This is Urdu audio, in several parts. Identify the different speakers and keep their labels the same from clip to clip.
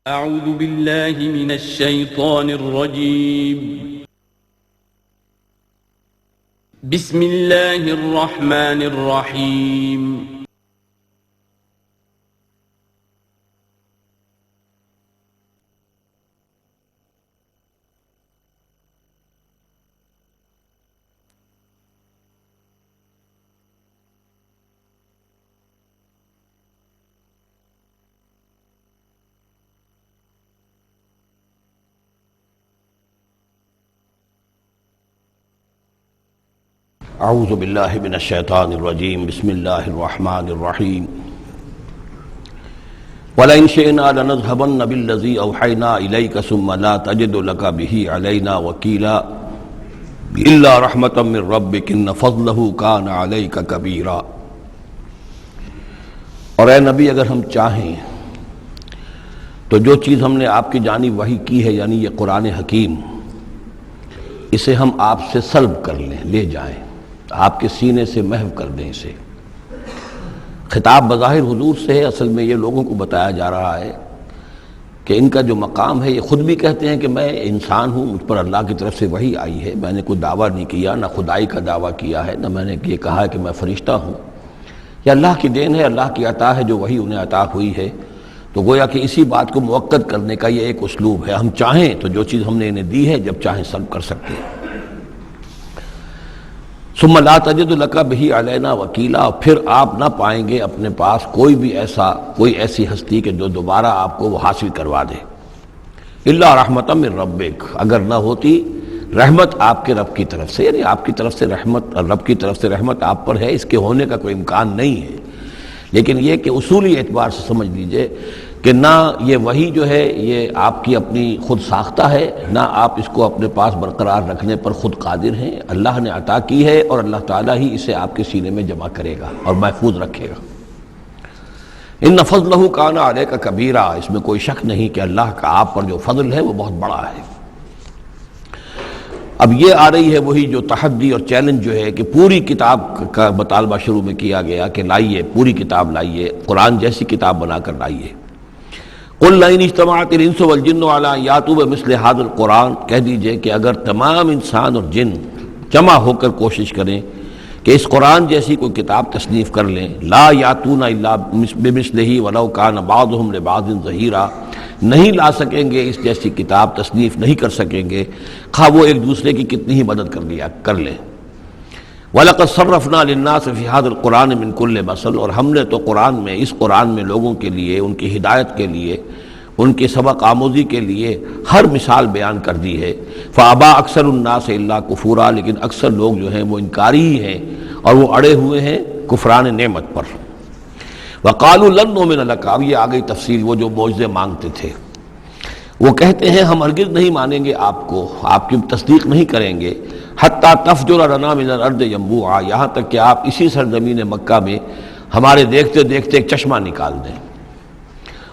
Speaker 1: اعوذ باللہ من الشیطان الرجیم بسم اللہ الرحمن الرحیم
Speaker 2: اعوذ باللہ من الشیطان الرجیم بسم اللہ الرحمن الرحیم وَلَئِنْ شِئْنَا لَنَذْهَبَنَّ بِالَّذِي أَوْحَيْنَا إِلَيْكَ ثُمَّ لَا تَجِدُ لَكَ بِهِ عَلَيْنَا وَكِيلًا إِلَّا رَحْمَةً مِّن رَّبِّكَ إِنَّ فَضْلَهُ كَانَ عَلَيْكَ كَبِيرًا۔ اور اے نبی اگر ہم چاہیں تو جو چیز ہم نے آپ کی جانب وحی کی ہے، یعنی یہ قرآن حکیم، اسے ہم آپ سے سلب کر لیں، لے جائیں، آپ کے سینے سے محو کر دیں اسے۔ خطاب بظاہر حضور سے ہے، اصل میں یہ لوگوں کو بتایا جا رہا ہے کہ ان کا جو مقام ہے، یہ خود بھی کہتے ہیں کہ میں انسان ہوں، مجھ پر اللہ کی طرف سے وحی آئی ہے، میں نے کوئی دعویٰ نہیں کیا، نہ خدائی کا دعویٰ کیا ہے، نہ میں نے یہ کہا ہے کہ میں فرشتہ ہوں، یہ اللہ کی دین ہے، اللہ کی عطا ہے جو وحی انہیں عطا ہوئی ہے۔ تو گویا کہ اسی بات کو مؤکد کرنے کا یہ ایک اسلوب ہے، ہم چاہیں تو جو چیز ہم نے انہیں دی ہے جب چاہیں سلب کر سکتے ہیں۔ ثم لا تجد لک بہ علینا وکیلا، اور پھر آپ نہ پائیں گے اپنے پاس کوئی ایسی ہستی کہ جو دوبارہ آپ کو وہ حاصل کروا دے۔ الا رحمۃ من ربک، اگر نہ ہوتی رحمت آپ کے رب کی طرف سے، یعنی آپ کی طرف سے رحمت، رب کی طرف سے رحمت آپ پر ہے، اس کے ہونے کا کوئی امکان نہیں ہے، لیکن یہ کہ اصولی اعتبار سے سمجھ لیجئے کہ نہ یہ وحی جو ہے یہ آپ کی اپنی خود ساختہ ہے، نہ آپ اس کو اپنے پاس برقرار رکھنے پر خود قادر ہیں، اللہ نے عطا کی ہے اور اللہ تعالیٰ ہی اسے آپ کے سینے میں جمع کرے گا اور محفوظ رکھے گا۔ ان فضلہ کان علیک کبیرا، اس میں کوئی شک نہیں کہ اللہ کا آپ پر جو فضل ہے وہ بہت بڑا ہے۔ اب یہ آ رہی ہے وہی جو تحدی اور چیلنج جو ہے کہ پوری کتاب کا مطالبہ شروع میں کیا گیا کہ لائیے، پوری کتاب لائیے، قرآن جیسی کتاب بنا کر لائیے۔ قل لئن اجتمعت الانس والجن علی ان یاتوا بمثل ھذا القرآن، کہہ دیجئے کہ اگر تمام انسان اور جن جمع ہو کر کوشش کریں کہ اس قرآن جیسی کوئی کتاب تصنیف کر لیں، لا یاتون الا بمثلہ ولو کان بعضهم لبعض ظہیرا، نہیں لا سکیں گے اس جیسی کتاب، تصنیف نہیں کر سکیں گے، خواہ وہ ایک دوسرے کی کتنی ہی مدد کر لیں۔ وَلَقَدْ صَرَّفْنَا لِلنَّاسِ فِي هَذَا الْقُرْآنِ مِنْ كُلِّ مَثَلٍ، اور ہم نے تو قرآن میں، اس قرآن میں لوگوں کے لیے، ان کی ہدایت کے لیے، ان کی سبق آموزی کے لیے ہر مثال بیان کر دی ہے۔ فَأَبَى أَكْثَرُ النَّاسِ إِلَّا كُفُورًا، لیکن اکثر لوگ جو ہیں وہ انکاری ہی ہیں اور وہ اڑے ہوئے ہیں کفران نعمت پر۔ وَقَالُوا لَن نُّؤْمِنَ لَكَ، اب یہ آ گئی تفصیل، وہ جو معجزے مانگتے تھے، وہ کہتے ہیں ہم ہرگز نہیں مانیں گے آپ کو، آپ کی تصدیق نہیں کریں گے، حتیٰ تفجر لنا من الارض ینبوعا، یہاں تک کہ آپ اسی سرزمین مکہ میں ہمارے دیکھتے دیکھتے ایک چشمہ نکال دیں۔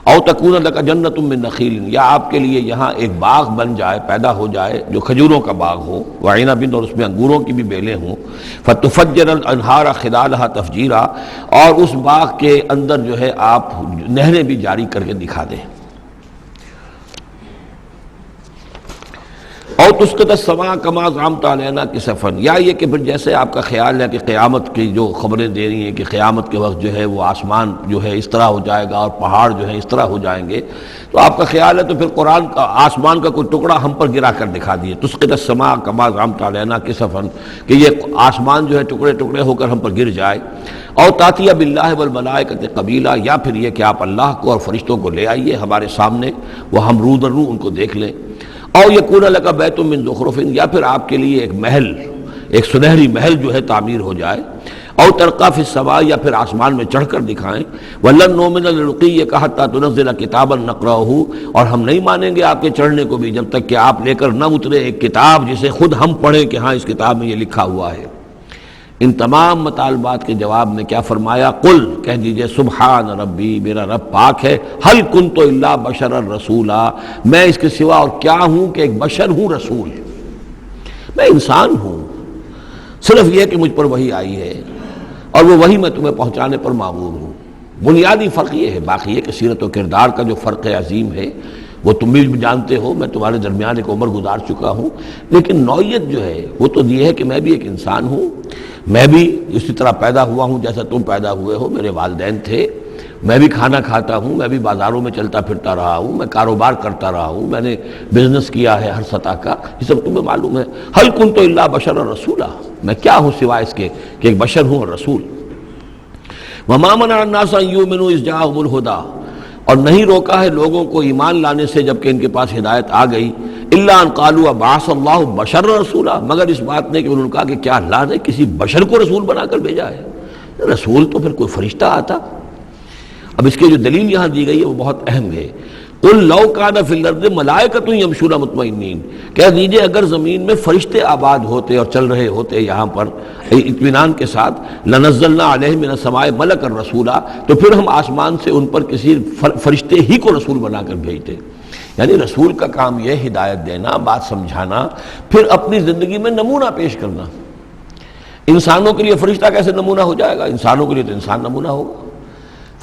Speaker 2: او تکون لک جنۃ من نخیل، یا آپ کے لیے یہاں ایک باغ بن جائے، پیدا ہو جائے جو کھجوروں کا باغ ہو، وعنب، اور اس میں انگوروں کی بھی بیلیں ہوں، فتفجر الانہار خلالها تفجیرا، اور اس باغ کے اندر جو ہے آپ نہریں بھی جاری کر کے دکھا دیں۔ اور تسقط السماء کما زعمت علینا کسفا، یا یہ کہ پھر جیسے آپ کا خیال ہے کہ قیامت کی جو خبریں دے رہی ہیں کہ قیامت کے وقت جو ہے وہ آسمان جو ہے اس طرح ہو جائے گا اور پہاڑ جو ہے اس طرح ہو جائیں گے، تو آپ کا خیال ہے تو پھر قرآن کا آسمان کا کوئی ٹکڑا ہم پر گرا کر دکھا دیے، تسقط السماء کما زعمت علینا کسفا، کہ یہ آسمان جو ہے ٹکڑے ٹکڑے ہو کر ہم پر گر جائے۔ اور تاتی باللہ والملائکۃ قبیلا، یا پھر یہ کہ آپ اللہ کو اور فرشتوں کو لے آئیے ہمارے سامنے، وہ ہم رو در رو ان کو دیکھ لیں۔ او یکون لک بیت من زخرف، یا پھر آپ کے لیے ایک محل، ایک سنہری محل جو ہے تعمیر ہو جائے۔ او ترقی فی السماء، یا پھر آسمان میں چڑھ کر دکھائیں۔ ولن نؤمن لرقیک حتی تنزل کتابا نقرأہ، اور ہم نہیں مانیں گے آپ کے چڑھنے کو بھی جب تک کہ آپ لے کر نہ اترے ایک کتاب جسے خود ہم پڑھیں کہ ہاں اس کتاب میں یہ لکھا ہوا ہے۔ ان تمام مطالبات کے جواب میں کیا فرمایا؟ قل، کہہ دیجئے سبحان ربی، میرا رب پاک ہے، هل كنت الا بشرا رسولا، میں اس کے سوا اور کیا ہوں کہ ایک بشر ہوں، رسول، میں انسان ہوں، صرف یہ کہ مجھ پر وحی آئی ہے اور وہ وحی میں تمہیں پہنچانے پر مامور ہوں۔ بنیادی فرق یہ ہے، باقی یہ کہ سیرت و کردار کا جو فرق عظیم ہے وہ تم بھی جانتے ہو، میں تمہارے درمیان ایک عمر گزار چکا ہوں، لیکن نوعیت جو ہے وہ تو یہ ہے کہ میں بھی ایک انسان ہوں، میں بھی اسی طرح پیدا ہوا ہوں جیسا تم پیدا ہوئے ہو، میرے والدین تھے، میں بھی کھانا کھاتا ہوں، میں بھی بازاروں میں چلتا پھرتا رہا ہوں، میں کاروبار کرتا رہا ہوں، میں نے بزنس کیا ہے ہر سطح کا، یہ سب تمہیں معلوم ہے۔ حل کنت الا بشرا رسولا، میں کیا ہوں سوائے اس کے کہ ایک بشر ہوں اور رسول۔ وما منع الناس ان يؤمنوا اذ جاءهم الهدى، اور نہیں روکا ہے لوگوں کو ایمان لانے سے جب کہ ان کے پاس ہدایت آ گئی، الا ان قالوا بعث اللہ بشرا رسولا، مگر اس بات نے کہ انہوں نے کہا کہ کیا اللہ نے کسی بشر کو رسول بنا کر بھیجا ہے؟ رسول تو پھر کوئی فرشتہ آتا۔ اب اس کی جو دلیل یہاں دی گئی ہے وہ بہت اہم ہے۔ قل لو کان فی الارض ملائکۃ یمشون مطمئنین، کہہ دیجئے اگر زمین میں فرشتے آباد ہوتے اور چل رہے ہوتے یہاں پر اطمینان کے ساتھ، لنزلنا علیہم من السماء ملکا رسولا، تو پھر ہم آسمان سے ان پر کسی فرشتے ہی کو رسول بنا کر بھیجتے۔ یعنی رسول کا کام یہ ہدایت دینا، بات سمجھانا، پھر اپنی زندگی میں نمونہ پیش کرنا۔ انسانوں کے لیے فرشتہ کیسے نمونہ ہو جائے گا؟ انسانوں کے لیے تو انسان نمونہ ہوگا،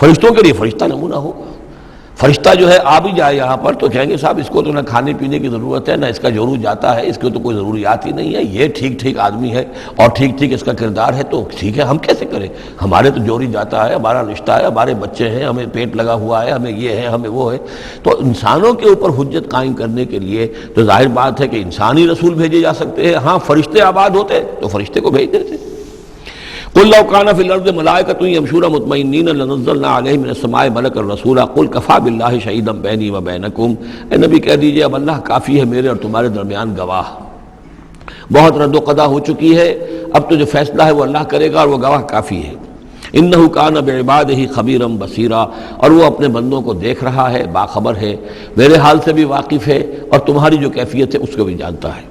Speaker 2: فرشتوں کے لیے فرشتہ نمونہ ہوگا۔ فرشتہ جو ہے آ بھی جائے یہاں پر تو کہیں گے صاحب اس کو تو نہ کھانے پینے کی ضرورت ہے، نہ اس کا جورو جاتا ہے، اس کو تو کوئی ضروریات ہی نہیں ہے، یہ ٹھیک ٹھیک آدمی ہے اور ٹھیک ٹھیک اس کا کردار ہے، تو ٹھیک ہے ہم کیسے کریں؟ ہمارے تو جوری جاتا ہے، ہمارا رشتہ ہے، ہمارے بچے ہیں، ہمیں پیٹ لگا ہوا ہے، ہمیں یہ ہے، ہمیں وہ ہے۔ تو انسانوں کے اوپر حجت قائم کرنے کے لیے تو ظاہر بات ہے کہ انسانی رسول بھیجے جا سکتے ہیں۔ ہاں فرشتے آباد ہوتے تو فرشتے کو بھیج دیتے۔ قل لو كان في الارض ملائكة يمشون مطمئنين لنزلنا عليهم من السماء ملكا رسولا قل كفى بالله شهيدا بيني وبينكم، اے نبی کہہ دیجئے اب اللہ کافی ہے میرے اور تمہارے درمیان گواہ۔ بہت رد و قضا ہو چکی ہے، اب تو جو فیصلہ ہے وہ اللہ کرے گا اور وہ گواہ کافی ہے۔ انه كان بعباده خبيرا بصيرا، اور وہ اپنے بندوں کو دیکھ رہا ہے، باخبر ہے، میرے حال سے بھی واقف ہے اور تمہاری جو کیفیت ہے اس کو بھی جانتا ہے۔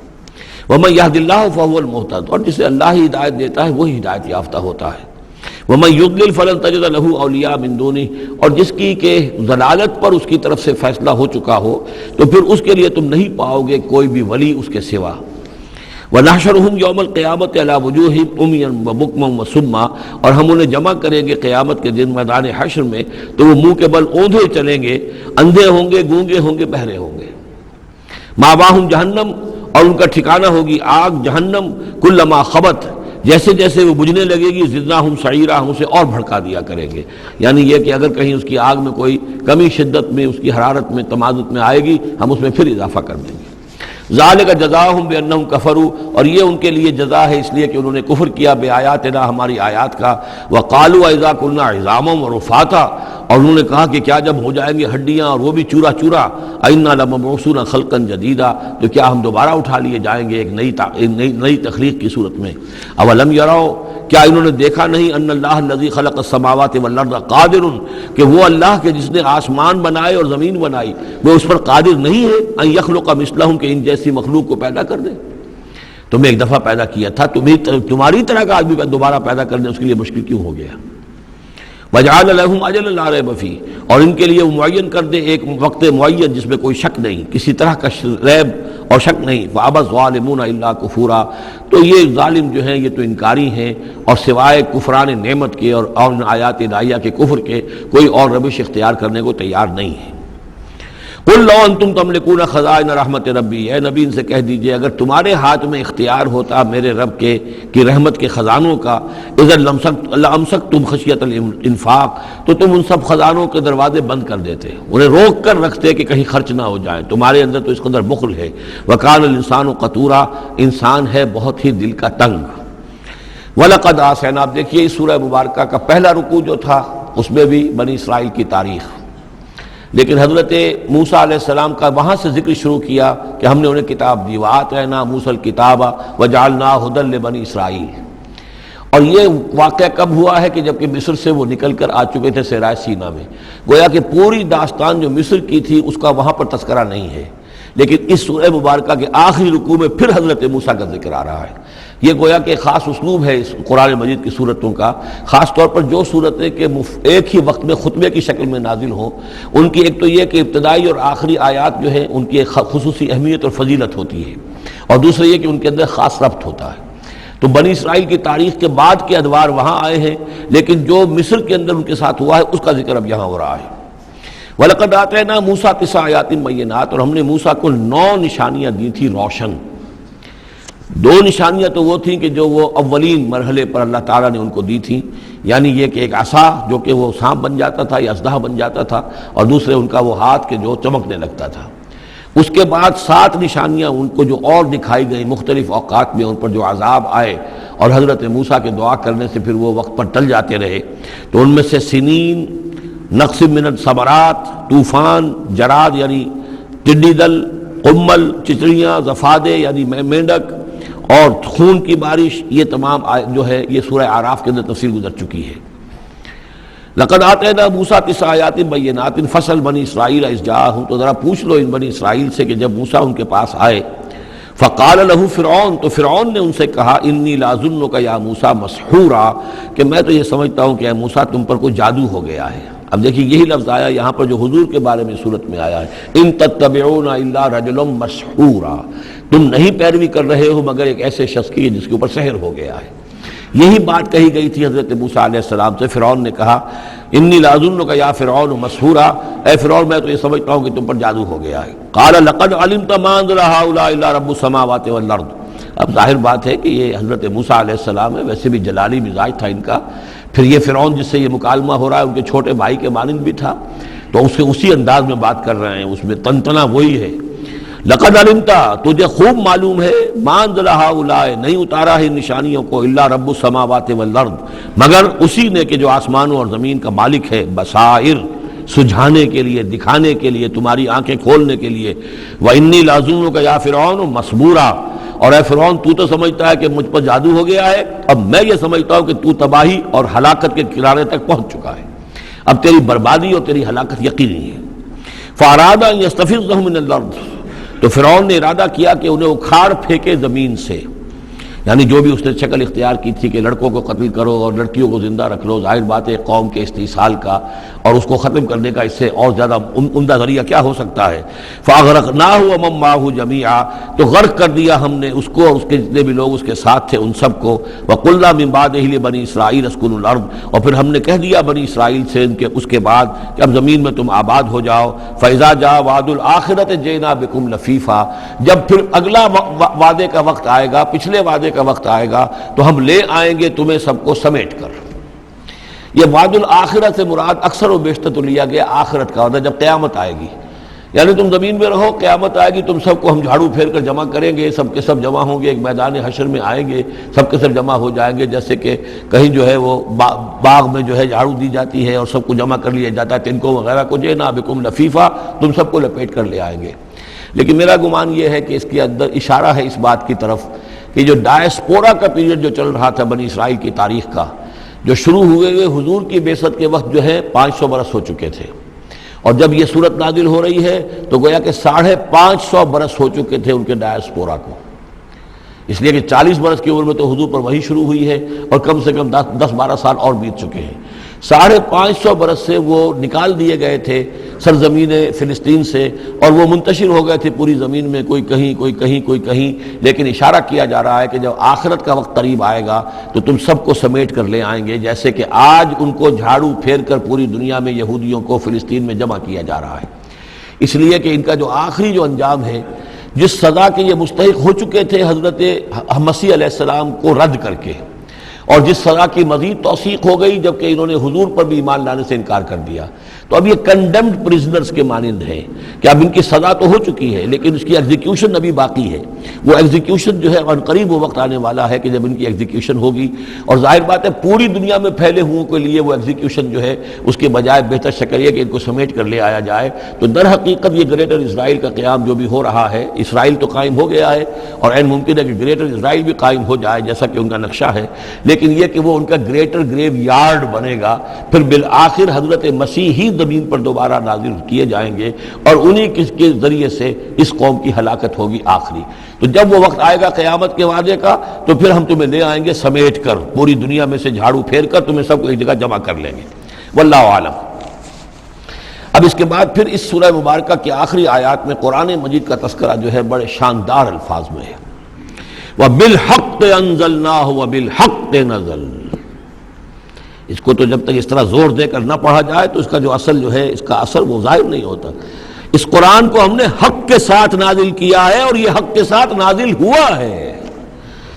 Speaker 2: وَمَن يَهْدِ اللَّهُ فَهُوَ الْمُهْتَدِ، اور جسے اللہ ہی ہدایت دیتا ہے وہی ہدایت یافتہ ہوتا ہے۔ وَمَن يُضْلِلْ فَلَن تَجِدَ لَهُ أَوْلِيَاءَ مِن دُونِهِ، اور جس کی کہ ضلالت پر اس کی طرف سے فیصلہ ہو چکا ہو تو پھر اس کے لیے تم نہیں پاؤ گے کوئی بھی ولی اس کے سوا۔ وَنَحْشُرُهُمْ يَوْمَ الْقِيَامَةِ عَلَىٰ وُجُوهِهِمْ عُمْيًا وَبُكْمًا وَصُمًّا، اور ہم انہیں جمع کریں گے قیامت کے دن میدان حشر میں تو وہ منہ کے بل اوندھے چلیں گے، اندھے ہوں گے، گونگے ہوں گے، بہرے ہوں گے۔ مَأْوَاهُمْ جَهَنَّمُ، اور ان کا ٹھکانہ ہوگی آگ جہنم، کلما خبت، جیسے جیسے وہ بجھنے لگے گی، زدناہم سعیرا، ہم اسے اور بھڑکا دیا کریں گے۔ یعنی یہ کہ اگر کہیں اس کی آگ میں کوئی کمی شدت میں، اس کی حرارت میں، تمادت میں آئے گی، ہم اس میں پھر اضافہ کر دیں گے۔ ذالک جزاؤہم بانہم کفروا، اور یہ ان کے لیے جزا ہے اس لیے کہ انہوں نے کفر کیا بے آیاتنا، ہماری آیات کا۔ وقالوا اذا كنا عظاما ورفاتا، اور انہوں نے کہا کہ کیا جب ہو جائیں گے ہڈیاں اور وہ بھی چورا چورا، انا لمبعوثون خلقا جدیدا، تو کیا ہم دوبارہ اٹھا لیے جائیں گے ایک نئی تخلیق کی صورت میں۔ اولم یروا، کیا انہوں نے دیکھا نہیں، ان اللہ الذی خلق السماوات والارض قادر، کہ وہ اللہ کے جس نے آسمان بنائے اور زمین بنائی وہ اس پر قادر نہیں ہے، ان یخلق مثلہم، کہ ان جیسی مخلوق کو پیدا کر دے۔ تمہیں ایک دفعہ پیدا کیا تھا، تمہاری طرح کا آدمی دوبارہ پیدا کرنے اس کے لیے مشکل کیوں ہو گیا؟ وَجَعَلَ لَهُمْ أَجَلًا لَا رَيْبَ فِيهِ، اور ان کے لیے وہ معین کر دے ایک وقت معین جس میں کوئی شک نہیں، کسی طرح کا ریب اور شک نہیں۔ فَأَبَى الظَّالِمُونَ إِلَّا كُفُورًا، تو یہ ظالم جو ہیں یہ تو انکاری ہیں اور سوائے کفران نعمت کے اور آیات الہیہ کے کفر کے کوئی اور روش اختیار کرنے کو تیار نہیں ہے۔ قل لو انتم تملکون خزائن رحمت ربی، اے نبی ان سے کہہ دیجئے اگر تمہارے ہاتھ میں اختیار ہوتا میرے رب کے کی رحمت کے خزانوں کا، اذا لامسکتم خشیت الانفاق، تو تم ان سب خزانوں کے دروازے بند کر دیتے، انہیں روک کر رکھتے کہ کہیں خرچ نہ ہو جائے، تمہارے اندر تو اس قدر بخل ہے۔ وکان الانسان قتورا، انسان ہے بہت ہی دل کا تنگ۔ وَلَقَدْ آتَيْنَا، آپ دیکھیے اس سورہ مبارکہ کا پہلا رکوع جو تھا اس میں بھی بنی اسرائیل کی تاریخ، لیکن حضرت موسیٰ علیہ السلام کا وہاں سے ذکر شروع کیا کہ ہم نے انہیں کتاب دی، وَآتَيْنَا مُوسَى الْكِتَابَ وَجَعَلْنَاهُ هُدًى لِبَنِي اسرائیل۔ اور یہ واقعہ کب ہوا ہے کہ جبکہ مصر سے وہ نکل کر آ چکے تھے صحرائے سینا میں، گویا کہ پوری داستان جو مصر کی تھی اس کا وہاں پر تذکرہ نہیں ہے، لیکن اس سورہ مبارکہ کے آخری رکوع میں پھر حضرت موسیٰ کا ذکر آ رہا ہے۔ یہ گویا کہ خاص اسلوب ہے اس قرآن مجید کی صورتوں کا، خاص طور پر جو صورتیں کہ ایک ہی وقت میں خطبے کی شکل میں نازل ہوں، ان کی ایک تو یہ کہ ابتدائی اور آخری آیات جو ہیں ان کی ایک خصوصی اہمیت اور فضیلت ہوتی ہے، اور دوسرا یہ کہ ان کے اندر خاص ربط ہوتا ہے۔ تو بنی اسرائیل کی تاریخ کے بعد کے ادوار وہاں آئے ہیں، لیکن جو مصر کے اندر ان کے ساتھ ہوا ہے اس کا ذکر اب یہاں ہو رہا ہے۔ وَلَقَدْ آتَيْنَا مُوسَىٰ 9 آیَاتٍ بَيِّنَاتٍ، اور ہم نے موسیٰ کو 9 نشانیاں دی تھی روشن۔ 2 نشانیاں تو وہ تھیں کہ جو وہ اولین مرحلے پر اللہ تعالیٰ نے ان کو دی تھیں، یعنی یہ کہ ایک عصا جو کہ وہ سانپ بن جاتا تھا یا اژدہا بن جاتا تھا، اور دوسرے ان کا وہ ہاتھ کہ جو چمکنے لگتا تھا۔ اس کے بعد 7 نشانیاں ان کو جو اور دکھائی گئی مختلف اوقات میں، ان پر جو عذاب آئے اور حضرت موسیٰ کے دعا کرنے سے پھر وہ وقت پر ٹل جاتے رہے، تو ان میں سے سنین، نقص من الثمرات، طوفان، جراد یعنی ٹڈی دل، قمل چچڑیاں، ضفادع یعنی مینڈک، اور خون کی بارش، یہ تمام جو ہے یہ سورہ اعراف کے اندر تفصیل گزر چکی ہے۔ لقد آتینا موسیٰ 9 آیات بینات فصل بنی اسرائیل اذ جاءہم، تو ذرا پوچھ لو ان بنی اسرائیل سے کہ جب موسیٰ ان کے پاس آئے، فقال له فرعون، تو فرعون نے ان سے کہا انی لاظنک یا موسیٰ مسحورا، کہ میں تو یہ سمجھتا ہوں کہ اے موسیٰ تم پر کوئی جادو ہو گیا ہے۔ اب دیکھیے یہی لفظ آیا یہاں پر جو حضور کے بارے میں صورت میں آیا ہے، ان تتبعون الا رجلا مسحورا، تم نہیں پیروی کر رہے ہو مگر ایک ایسے شخص کی جس کے اوپر سحر ہو گیا ہے۔ یہی بات کہی گئی تھی حضرت موسیٰ علیہ السلام سے۔ فرعون نے کہا انی لاظنک یا فرعون مسحورا، اے فرعون میں تو یہ سمجھتا ہوں کہ تم پر جادو ہو گیا ہے۔ قال لقد علمت ما انزل هؤلاء الا رب السماوات والارض، اب ظاہر بات ہے کہ یہ حضرت موسیٰ علیہ السلام ہے، ویسے بھی جلالی مزاج تھا ان کا، پھر یہ فرعون جس سے یہ مکالمہ ہو رہا ہے ان کے چھوٹے بھائی کے مانند بھی تھا، تو اس کے اسی انداز میں بات کر رہے ہیں، اس میں تنتنا وہی ہے۔ لقد علمت، تجھے خوب معلوم ہے، ما انزل هؤلاء، نہیں اتارا ہے نشانیوں کو، الا رب السماوات والارض، مگر اسی نے کہ جو آسمانوں اور زمین کا مالک ہے، بصائر، سجھانے کے لیے، دکھانے کے لیے، تمہاری آنکھیں کھولنے کے لیے۔ وانی لاظنک یا فرعون مسبورا، اور اے فرعون تو سمجھتا ہے کہ مجھ پر جادو ہو گیا ہے، اب میں یہ سمجھتا ہوں کہ تو تباہی اور ہلاکت کے کنارے تک پہنچ چکا ہے، اب تیری بربادی اور تیری ہلاکت یقینی ہے۔ فاراد ان یستفزهم من الارض، تو فرعون نے ارادہ کیا کہ انہیں اکھاڑ پھینکے زمین سے، یعنی جو بھی اس نے شکل اختیار کی تھی کہ لڑکوں کو قتل کرو اور لڑکیوں کو زندہ رکھ لو، ظاہر بات ہے قوم کے استحصال کا اور اس کو ختم کرنے کا اس سے اور زیادہ عمدہ ذریعہ کیا ہو سکتا ہے۔ فاغرقناہ ومن معہ جمیعا، تو غرق کر دیا ہم نے اس کو اور اس کے جتنے بھی لوگ اس کے ساتھ تھے ان سب کو۔ وقلنا من بعدہ لبنی اسرائیل اسکنوا الارض، اور پھر ہم نے کہہ دیا بنی اسرائیل سے ان کے اس کے بعد کہ اب زمین میں تم آباد ہو جاؤ۔ فاذا جاء وعد الآخرۃ جئنا بکم لفیفا، جب پھر اگلا وعدے کا وقت آئے گا، پچھلے وعدے کا وقت آئے گا تو ہم لے آئیں گے تمہیں سب کو سمیٹ کر۔ یہ وعد الآخرت سے مراد اکثر و بیشتر تو لیا گیا آخرت کا، اور جب قیامت آئے گی، یعنی تم زمین میں رہو، قیامت آئے گی تم سب کو ہم جھاڑو پھیر کر جمع کریں گے، سب کے سب جمع ہوں گے، ایک میدان حشر میں آئیں گے، سب کے سب جمع ہو جائیں گے، جیسے کہ کہیں جو ہے وہ باغ میں جو ہے جھاڑو دی جاتی ہے اور سب کو جمع کر لیا جاتا ہے، تنکوں وغیرہ کو، جئنا بکم لفیفا، تم سب کو لپیٹ کر لے آئیں گے۔ لیکن میرا گمان یہ ہے کہ اس کے اندر اشارہ ہے اس بات کی طرف کہ جو ڈائسپورا کا پیریڈ جو چل رہا تھا بنی اسرائیل کی تاریخ کا، جو شروع ہوئے حضور کی بعثت کے وقت جو ہے 500 برس ہو چکے تھے، اور جب یہ صورت نازل ہو رہی ہے تو گویا کہ 550 برس ہو چکے تھے ان کے ڈائسپورا کو، اس لیے کہ 40 برس کی عمر میں تو حضور پر وحی شروع ہوئی ہے اور کم سے کم 10-12 سال اور بیت چکے ہیں۔ 550 برس سے وہ نکال دیے گئے تھے سرزمین فلسطین سے، اور وہ منتشر ہو گئے تھے پوری زمین میں، کوئی کہیں کوئی کہیں کوئی کہیں، لیکن اشارہ کیا جا رہا ہے کہ جب آخرت کا وقت قریب آئے گا تو تم سب کو سمیٹ کر لے آئیں گے، جیسے کہ آج ان کو جھاڑو پھیر کر پوری دنیا میں یہودیوں کو فلسطین میں جمع کیا جا رہا ہے۔ اس لیے کہ ان کا جو آخری جو انجام ہے، جس سزا کے یہ مستحق ہو چکے تھے حضرت مسیح علیہ السلام کو رد کر کے، اور جس سزا کی مزید توثیق ہو گئی جبکہ انہوں نے حضور پر بھی ایمان لانے سے انکار کر دیا، تو اب یہ کنڈیمڈ پرزنرز کے مانند ہیں کہ اب ان کی سزا تو ہو چکی ہے لیکن اس کی ایگزیکیوشن ابھی باقی ہے۔ وہ ایگزیکیوشن جو ہے ان قریب وہ وقت آنے والا ہے کہ جب ان کی ایگزیکیوشن ہوگی، اور ظاہر بات ہے پوری دنیا میں پھیلے ہوئوں کے لیے وہ ایگزیکیوشن جو ہے اس کے بجائے بہتر شکل یہ کہ ان کو سمیٹ کر لے آیا جائے۔ تو در حقیقت یہ گریٹر اسرائیل کا قیام جو بھی ہو رہا ہے، اسرائیل تو قائم ہو گیا ہے اور عین ممکن ہے کہ گریٹر اسرائیل بھی قائم ہو جائے جیسا کہ ان کا نقشہ ہے، لیکن یہ کہ وہ ان کا گریٹر گریو یارڈ بنے گا، پھر بالآخر حضرت مسیح ہی زمین پر دوبارہ نازل کیے جائیں گے اور انہی کے ذریعے سے اس قوم کی ہلاکت ہوگی آخری۔ تو جب وہ وقت آئے گا قیامت کے وعدے کا تو پھر ہم تمہیں لے آئیں گے سمیٹ کر، پوری دنیا میں سے جھاڑو پھیر کر تمہیں سب کو ایک جگہ جمع کر لیں گے۔ واللہ عالم۔ اب اس کے بعد پھر اس سورہ مبارکہ کی آخری آیات میں قرآن مجید کا تذکرہ جو ہے بڑے شاندار الفاظ میں ہے۔ وَبِالْحَقِّ أَنزَلْنَاهُ وَبِالْحَقِّ نَزَلَ۔ اس کو تو جب تک اس طرح زور دے کر نہ پڑھا جائے تو اس کا جو اصل جو ہے، اس کا اثر وہ ظاہر نہیں ہوتا۔ اس قرآن کو ہم نے حق کے ساتھ نازل کیا ہے اور یہ حق کے ساتھ نازل ہوا ہے۔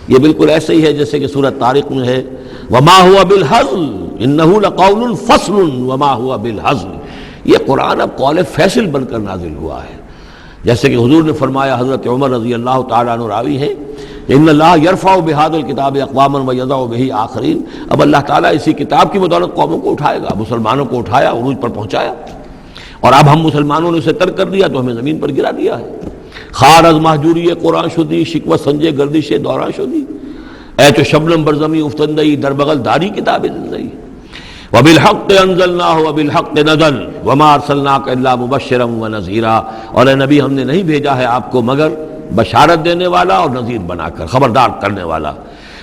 Speaker 2: یہ بالکل ایسے ہی ہے جیسے کہ سورۃ طارق میں ہے وَمَا هُوَ بِالْحَزْلِ إِنَّهُ لَقَوْلٌ فَصْلٌ وَمَا هُوَ بِالْحَزْلِ۔ یہ قرآن اب قول فیصل بن کر نازل ہوا ہے، جیسے کہ حضور نے فرمایا، حضرت عمر رضی اللہ تعالیٰ عنہ راوی ہیں، ان اللہ یرفع بہذا الکتاب اقواما ویضع بہ آخرین۔ اب اللہ تعالیٰ اسی کتاب کی بدولت قوموں کو اٹھائے گا، مسلمانوں کو اٹھایا، عروج پر پہنچایا، اور اب ہم مسلمانوں نے اسے ترک کر دیا تو ہمیں زمین پر گرا دیا ہے۔ خار از محجوری قرآن شدی، شکوہ سنجے گردش دوران شدی، اے تو شبنم برزمی افتندئی، در بغل داری کتاب زندگی۔ وَبِالْحَقِّ أَنزَلْنَاهُ وَبِالْحَقِّ نَزَلَ وَمَا أَرْسَلْنَاكَ إِلَّا مُبَشِّرًا وَنَذِيرًا۔ اور اے نبی ہم نے نہیں بھیجا ہے آپ کو مگر بشارت دینے والا اور نذیر بنا کر، خبردار کرنے والا۔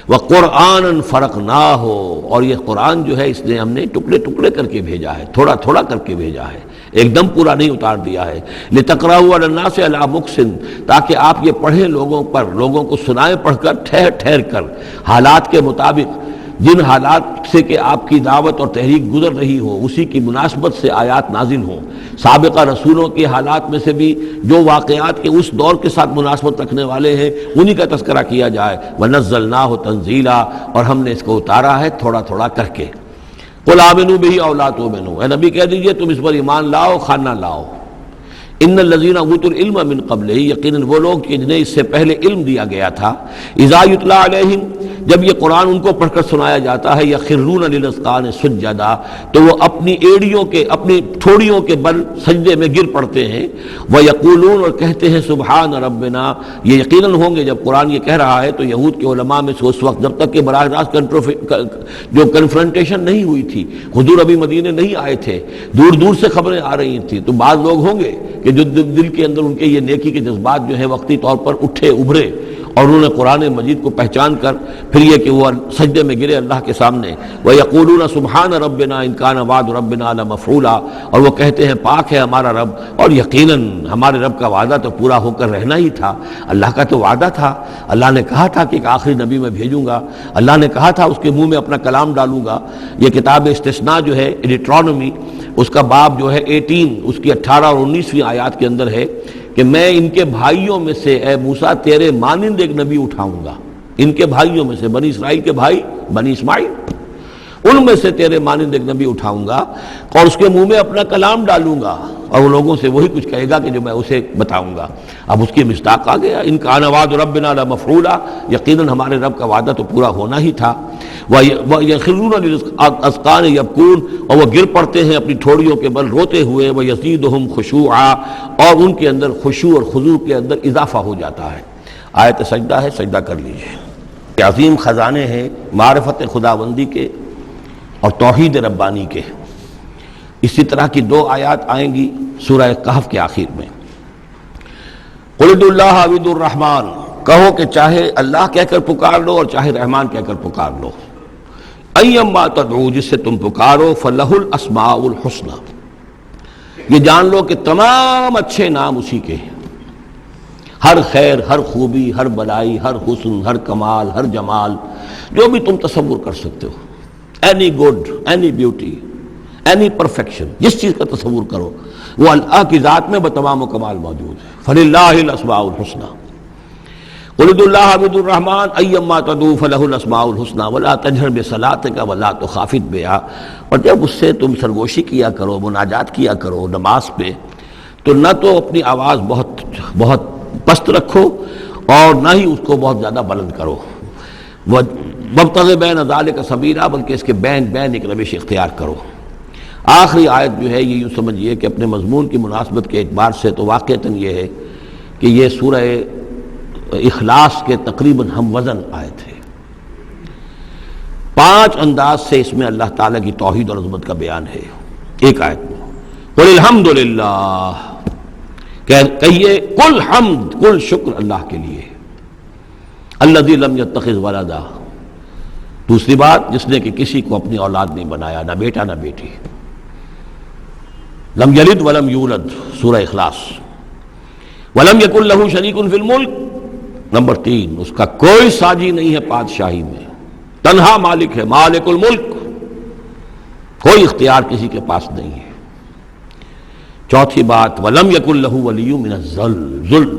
Speaker 2: وَقُرْآنًا فَرَقْنَاهُ، اور یہ قرآن جو ہے اس نے ہم نے ٹکڑے ٹکڑے کر کے بھیجا ہے، تھوڑا تھوڑا کر کے بھیجا ہے، ایک دم پورا نہیں اتار دیا ہے۔ لِتَقْرَأُوهُ عَلَى النَّاسِ عَلَى مُكْثٍ، تاکہ آپ یہ پڑھیں لوگوں پر، لوگوں کو سنائیں پڑھ کر، ٹھہر ٹھہر کر، حالات کے مطابق، جن حالات سے کہ آپ کی دعوت اور تحریک گزر رہی ہو اسی کی مناسبت سے آیات نازل ہوں۔ سابقہ رسولوں کے حالات میں سے بھی جو واقعات کے اس دور کے ساتھ مناسبت رکھنے والے ہیں انہی کا تذکرہ کیا جائے۔ وَنَزَّلْنَاهُ تَنزِيلًا، اور ہم نے اس کو اتارا ہے تھوڑا تھوڑا کر کے۔ قُلْ آمِنُوا بِهِ أَوْ لَا تُؤْمِنُوا، اے نبی کہہ دیجئے تم اس پر ایمان لاؤ خواہ نہ لاؤ۔ ان الذین اوتوا العلم من قبلہ، یقیناً وہ لوگ جنہیں اس سے پہلے علم دیا گیا تھا، اذا یتلی علیہم، جب یہ قرآن ان کو پڑھ کر سنایا جاتا ہے، یخرون للاذقان سجدا، تو وہ اپنی ایڑیوں کے، اپنی ٹھوڑیوں کے بل سجدے میں گر پڑتے ہیں۔ ویقولون، اور کہتے ہیں سبحان ربنا، یہ یقیناً ہوں گے جب قرآن یہ کہہ رہا ہے تو یہود کے علماء میں سے اس وقت جب تک کہ براہ راست جو کنفرنٹیشن نہیں ہوئی تھی، حضور ابھی مدینے نہیں آئے تھے، دور دور سے خبریں آ رہی تھیں، تو بعض لوگ ہوں گے کہ جو دل کے اندر ان کے یہ نیکی کے جذبات جو ہیں وقتی طور پر اٹھے ابھرے، اور انہوں نے قرآن مجید کو پہچان کر پھر یہ کہ وہ سجدے میں گرے اللہ کے سامنے۔ وَيَقُولُونَ سُبْحَانَ رَبِّنَا إِن كَانَ وَعْدُ رَبِّنَا لَمَفْعُولًا، اور وہ کہتے ہیں پاک ہے ہمارا رب، اور یقیناً ہمارے رب کا وعدہ تو پورا ہو کر رہنا ہی تھا۔ اللہ کا تو وعدہ تھا، اللہ نے کہا تھا کہ ایک آخری نبی میں بھیجوں گا، اللہ نے کہا تھا اس کے منہ میں اپنا کلام ڈالوں گا۔ یہ کتاب استثناء جو ہے ڈیٹرانومی، اس کا باب جو ہے 18، اس کی 18 اور 19ویں آیات کے اندر ہے کہ میں ان کے بھائیوں میں سے اے موسیٰ تیرے مانند ایک نبی اٹھاؤں گا، ان کے بھائیوں میں سے، بنی اسرائیل کے بھائی بنی اسماعیل، ان میں سے تیرے مانند ایک نبی اٹھاؤں گا اور اس کے منہ میں اپنا کلام ڈالوں گا، اور وہ لوگوں سے وہی کچھ کہے گا کہ جو میں اسے بتاؤں گا۔ اب اس کی مصداق آ گیا، ان کان وعد ربنا لمفعولا، یقیناً ہمارے رب کا وعدہ تو پورا ہونا ہی تھا۔ وَيَخِرُّونَ لِلْأَذْقَانِ يَبْكُونَ، اور وہ گر پڑتے ہیں اپنی ٹھوڑیوں کے بل روتے ہوئے۔ وَيَزِيدُهُمْ خُشُوعًا، اور ان کے اندر خشوع اور خضوع کے اندر اضافہ ہو جاتا ہے۔ آیت سجدہ ہے، سجدہ کر لیجئے۔ عظیم خزانے ہیں معرفت خداوندی کے اور توحید ربانی کے۔ اسی طرح کی 2 آیات آئیں گی سورہ کہف کے آخر میں۔ قُلِ ادعوا اللَّهَ أَوِ ادعوا الرَّحْمَٰنَ، کہو کہ چاہے اللہ کہہ کر پکار لو اور چاہے رحمان کہہ کر پکار لو۔ أَيَّمَّا تَدْعُوا، جس سے تم پکارو، فَلَهُ الْأَسْمَاءُ الْحُسْنَى، یہ جان لو کہ تمام اچھے نام اسی کے ہیں، ہر خیر، ہر خوبی، ہر بلائی، ہر حسن، ہر کمال، ہر جمال، جو بھی تم تصور کر سکتے ہو، any good, any beauty, any perfection, جس چیز کا تصور کرو وہ اللہ کی ذات میں بتمام و کمال موجود ہے۔ فَلِلَّهِ الْأَسْمَاءُ الْحُسْنَى قُلِ ادعوا اللَّهَ أَوِ ادعوا الرَّحْمَٰنَ أَيَّمَّا تَدْعُوا فَلَهُ الْأَسْمَاءُ الْحُسْنَى وَلَا تَجْهَرْ بِصَلَاتِكَ وَلَا تُخَافِتْ بِهَا، اور جب اس سے تم سرگوشی کیا کرو، مناجات کیا کرو نماز پہ، تو نہ تو اپنی آواز بہت پست رکھو اور نہ ہی اس کو بہت زیادہ بلند کرو۔ وَابْتَغِ بَيْنَ ذَلِكَ سَبِيلًا، بلکہ اس کے بین ایک روش اختیار کرو۔ آخری آیت جو ہے یہ یوں سمجھیے کہ اپنے مضمون کی مناسبت کے اعتبار سے تو واقعتاً یہ ہے کہ یہ سورہ اخلاص کے تقریباً ہم وزن آیت ہے۔ 5 انداز سے اس میں اللہ تعالیٰ کی توحید اور عظمت کا بیان ہے ایک آیت میں۔ قُلِ الْحَمْدُ لِلَّهِ، کہیے کل حمد، کل شکر اللہ کے لیے، الذی لم یتخذ ولدا، دوسری بات جس نے کہ کسی کو اپنی اولاد نہیں بنایا، نہ بیٹا نہ بیٹی، لم یلد ولم یولد، سورہ اخلاص۔ ولم یکن لہ شریک فی الملک، نمبر 3، اس کا کوئی ساجی نہیں ہے پادشاہی میں، تنہا مالک ہے، مالک الملک، کوئی اختیار کسی کے پاس نہیں ہے۔ چوتھی بات، وَلَمْ يَكُنْ لَهُ وَلِيٌّ مِّنَ الذُّلِّ،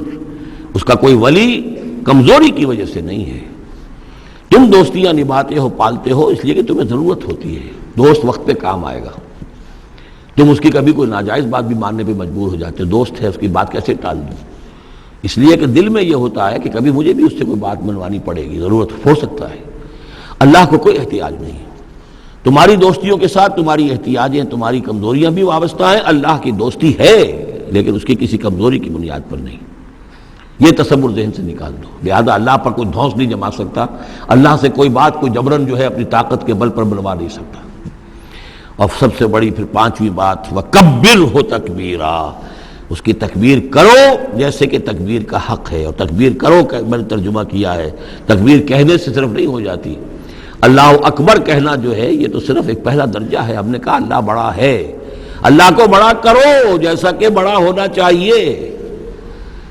Speaker 2: اس کا کوئی ولی کمزوری کی وجہ سے نہیں ہے۔ تم دوستیاں نبھاتے ہو، پالتے ہو اس لیے کہ تمہیں ضرورت ہوتی ہے، دوست وقت پہ کام آئے گا۔ تم اس کی کبھی کوئی ناجائز بات بھی ماننے پہ مجبور ہو جاتے ہو، دوست ہے اس کی بات کیسے ٹال دوں، اس لیے کہ دل میں یہ ہوتا ہے کہ کبھی مجھے بھی اس سے کوئی بات منوانی پڑے گی، ضرورت ہو سکتا ہے۔ اللہ کو کوئی احتیاج نہیں، تمہاری دوستیوں کے ساتھ تمہاری احتیاجیں، تمہاری کمزوریاں بھی وابستہ ہیں۔ اللہ کی دوستی ہے لیکن اس کی کسی کمزوری کی بنیاد پر نہیں، یہ تصور ذہن سے نکال دو۔ لہذا اللہ پر کوئی دھونس نہیں جما سکتا، اللہ سے کوئی بات کوئی جبرن جو ہے اپنی طاقت کے بل پر بنوا نہیں سکتا۔ اور سب سے بڑی پھر 5ویں بات، وَكَبِّرْهُ تَكْبِيرًا، اس کی تکبیر کرو جیسے کہ تکبیر کا حق ہے۔ اور تکبیر کرو کہ میں نے ترجمہ کیا ہے، تکبیر کہنے سے صرف نہیں ہو جاتی، اللہ اکبر کہنا جو ہے یہ تو صرف ایک پہلا درجہ ہے۔ ہم نے کہا اللہ بڑا ہے، اللہ کو بڑا کرو جیسا کہ بڑا ہونا چاہیے۔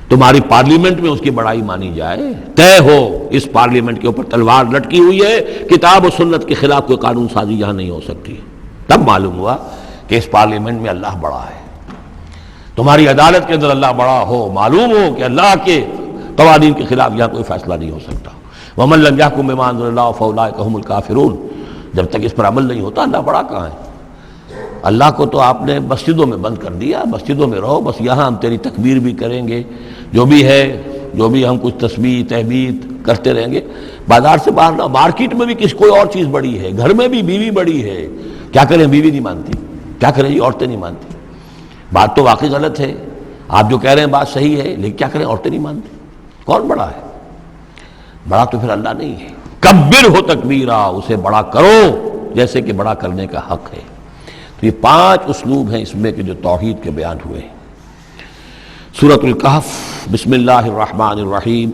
Speaker 2: تمہاری پارلیمنٹ میں اس کی بڑائی مانی جائے، طے ہو اس پارلیمنٹ کے اوپر تلوار لٹکی ہوئی ہے، کتاب و سنت کے خلاف کوئی قانون سازی یہاں نہیں ہو سکتی، تب معلوم ہوا کہ اس پارلیمنٹ میں اللہ بڑا ہے۔ تمہاری عدالت کے اندر اللہ بڑا ہو، معلوم ہو کہ اللہ کے قوانین کے خلاف یہاں کوئی فیصلہ نہیں ہو سکتا۔ وَمَن لَّمْ يَحْكُم بِمَا أَنزَلَ اللَّهُ فَأُولَٰئِكَ هُمُ الْكَافِرُونَ، جب تک اس پر عمل نہیں ہوتا اللہ بڑا کہاں ہے؟ اللہ کو تو آپ نے مسجدوں میں بند کر دیا، مسجدوں میں رہو، بس یہاں ہم تیری تکبیر بھی کریں گے، جو بھی ہے، جو بھی ہم کچھ تسبیح تحمید کرتے رہیں گے، بازار سے باہر نہ، مارکیٹ میں بھی کوئی اور چیز بڑی ہے، گھر میں بھی بیوی بڑی ہے، کیا کریں بیوی نہیں مانتی، کیا کریں جی عورتیں نہیں مانتی، بات تو واقعی غلط ہے، آپ جو کہہ رہے ہیں بات صحیح ہے، لیکن کیا کریں عورتیں نہیں مانتی، کون بڑا ہے؟ بڑا تو پھر اللہ نہیں ہے۔ کبر ہو تکبیرا، اسے بڑا کرو جیسے کہ بڑا کرنے کا حق ہے۔ تو یہ 5 اسلوب ہیں اس میں کہ جو توحید کے بیان ہوئے ہیں۔ سورۃ الکہف، بسم اللہ الرحمن الرحیم،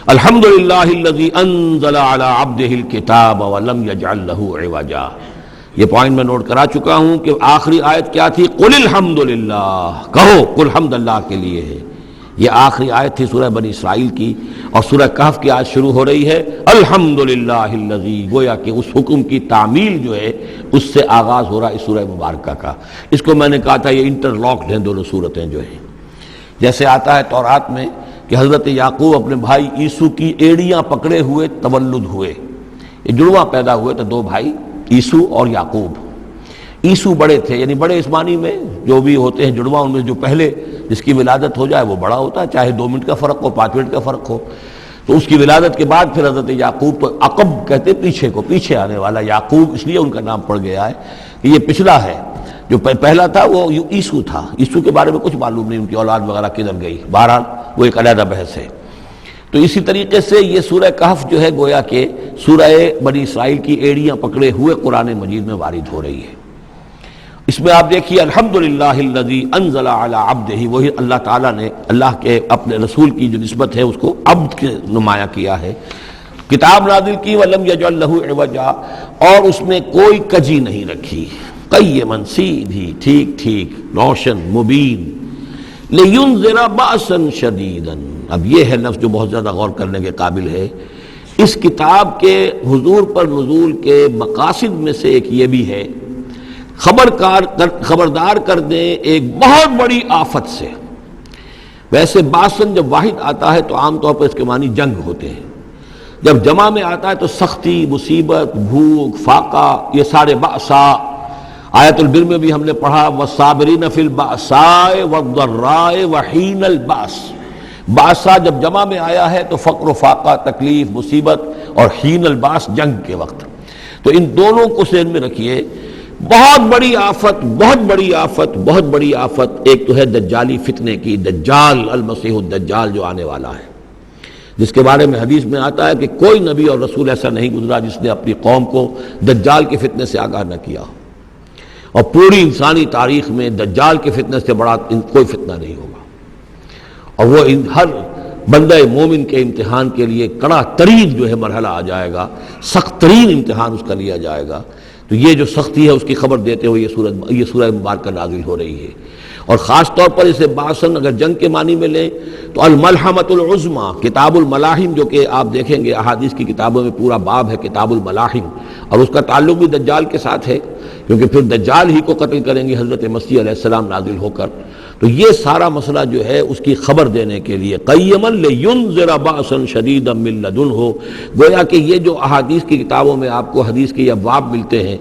Speaker 2: الحمد للہ الذی انزل علی عبدہ الکتاب ولم یجعل لہ عوجا۔ یہ پوائنٹ میں نوٹ کرا چکا ہوں کہ آخری آیت کیا تھی؟ قل الحمد للہ، کہو قل حمد اللہ کے لیے ہے۔ یہ آخری آیت تھی سورہ بنی اسرائیل کی، اور سورہ کہف کی آیت شروع ہو رہی ہے الحمدللہ الذی، گویا کہ اس حکم کی تعمیل جو ہے اس سے آغاز ہو رہا ہے اس سورہ مبارکہ کا۔ اس کو میں نے کہا تھا یہ انٹر لاکڈ ہیں دونوں صورتیں جو ہیں، جیسے آتا ہے تورات میں کہ حضرت یعقوب اپنے بھائی عیسو کی ایڑیاں پکڑے ہوئے تولد ہوئے، یہ جڑواں پیدا ہوئے تو 2 بھائی عیسو اور یعقوب۔ عیسو بڑے تھے، یعنی بڑے اسمانی میں جو بھی ہوتے ہیں جڑواں، ان میں جو پہلے جس کی ولادت ہو جائے وہ بڑا ہوتا ہے، چاہے 2 منٹ کا فرق ہو، 5 منٹ کا فرق ہو۔ تو اس کی ولادت کے بعد پھر حضرت یعقوب، تو عقب کہتے پیچھے کو، پیچھے آنے والا یعقوب، اس لیے ان کا نام پڑ گیا ہے کہ یہ پچھلا ہے۔ جو پہلا تھا وہ عیسو تھا، عیسو کے بارے میں کچھ معلوم نہیں، ان کی اولاد وغیرہ کدھر گئی، بہرحال وہ ایک علیحدہ بحث ہے۔ تو اسی طریقے سے یہ سورہ کہف جو ہے گویا کہ سورہ بنی اسرائیل کی ایڑیاں پکڑے ہوئے قرآن مجید میں وارد ہو رہی ہے۔ اس میں آپ دیکھیے الحمدللہ الذی انزل علی عبدہ، وہی اللہ تعالیٰ نے اللہ کے اپنے رسول کی جو نسبت ہے اس کو عبد کے نمایاں کیا ہے، کتاب نازل کی ولم یجعل لہ عوجا، اور اس میں کوئی کجی نہیں رکھی، قیما سیدھی، ٹھیک ٹھیک، روشن مبین، لینذر بأسا شدیدا۔ اب یہ ہے لفظ جو بہت زیادہ غور کرنے کے قابل ہے۔ اس کتاب کے حضور پر نزول کے مقاصد میں سے ایک یہ بھی ہے خبردار کر دیں ایک بہت بڑی آفت سے۔ ویسے باسن جب واحد آتا ہے تو عام طور پر اس کے معنی جنگ ہوتے ہیں، جب جمع میں آتا ہے تو سختی، مصیبت، بھوک، فاقہ، یہ سارے بأسا۔ آیت البر میں بھی ہم نے پڑھا والصابرین فی البأساء والضراء وحین البأس۔ بأسا جب جمع میں آیا ہے تو فقر و فاقہ، تکلیف، مصیبت، اور حین الباس جنگ کے وقت۔ تو ان دونوں کو ذہن میں رکھیے، بہت بڑی آفت، بہت بڑی آفت، بہت بڑی آفت ایک تو ہے دجالی فتنے کی، دجال المسیح الدجال جو آنے والا ہے، جس کے بارے میں حدیث میں آتا ہے کہ کوئی نبی اور رسول ایسا نہیں گزرا جس نے اپنی قوم کو دجال کے فتنے سے آگاہ نہ کیا ہو، اور پوری انسانی تاریخ میں دجال کے فتنے سے بڑا کوئی فتنہ نہیں ہوگا، اور وہ ہر بندہ مومن کے امتحان کے لیے کڑا ترین جو ہے مرحلہ آ جائے گا، سخت ترین امتحان اس کا لیا جائے گا۔ تو یہ جو سختی ہے اس کی خبر دیتے ہوئے یہ سورہ مبارکہ نازل ہو رہی ہے، اور خاص طور پر اسے باسن اگر جنگ کے معنی میں لیں تو الملحمۃ العظمیٰ، کتاب الملاحم، جو کہ آپ دیکھیں گے احادیث کی کتابوں میں پورا باب ہے کتاب الملاحم، اور اس کا تعلق بھی دجال کے ساتھ ہے، کیونکہ پھر دجال ہی کو قتل کریں گے حضرت مسیح علیہ السلام نازل ہو کر. تو یہ سارا مسئلہ جو ہے اس کی خبر دینے کے لیے قیما لینذر باسا شدیدا من لدنہ، گویا کہ یہ جو احادیث کی کتابوں میں آپ کو حدیث کے ابواب ملتے ہیں،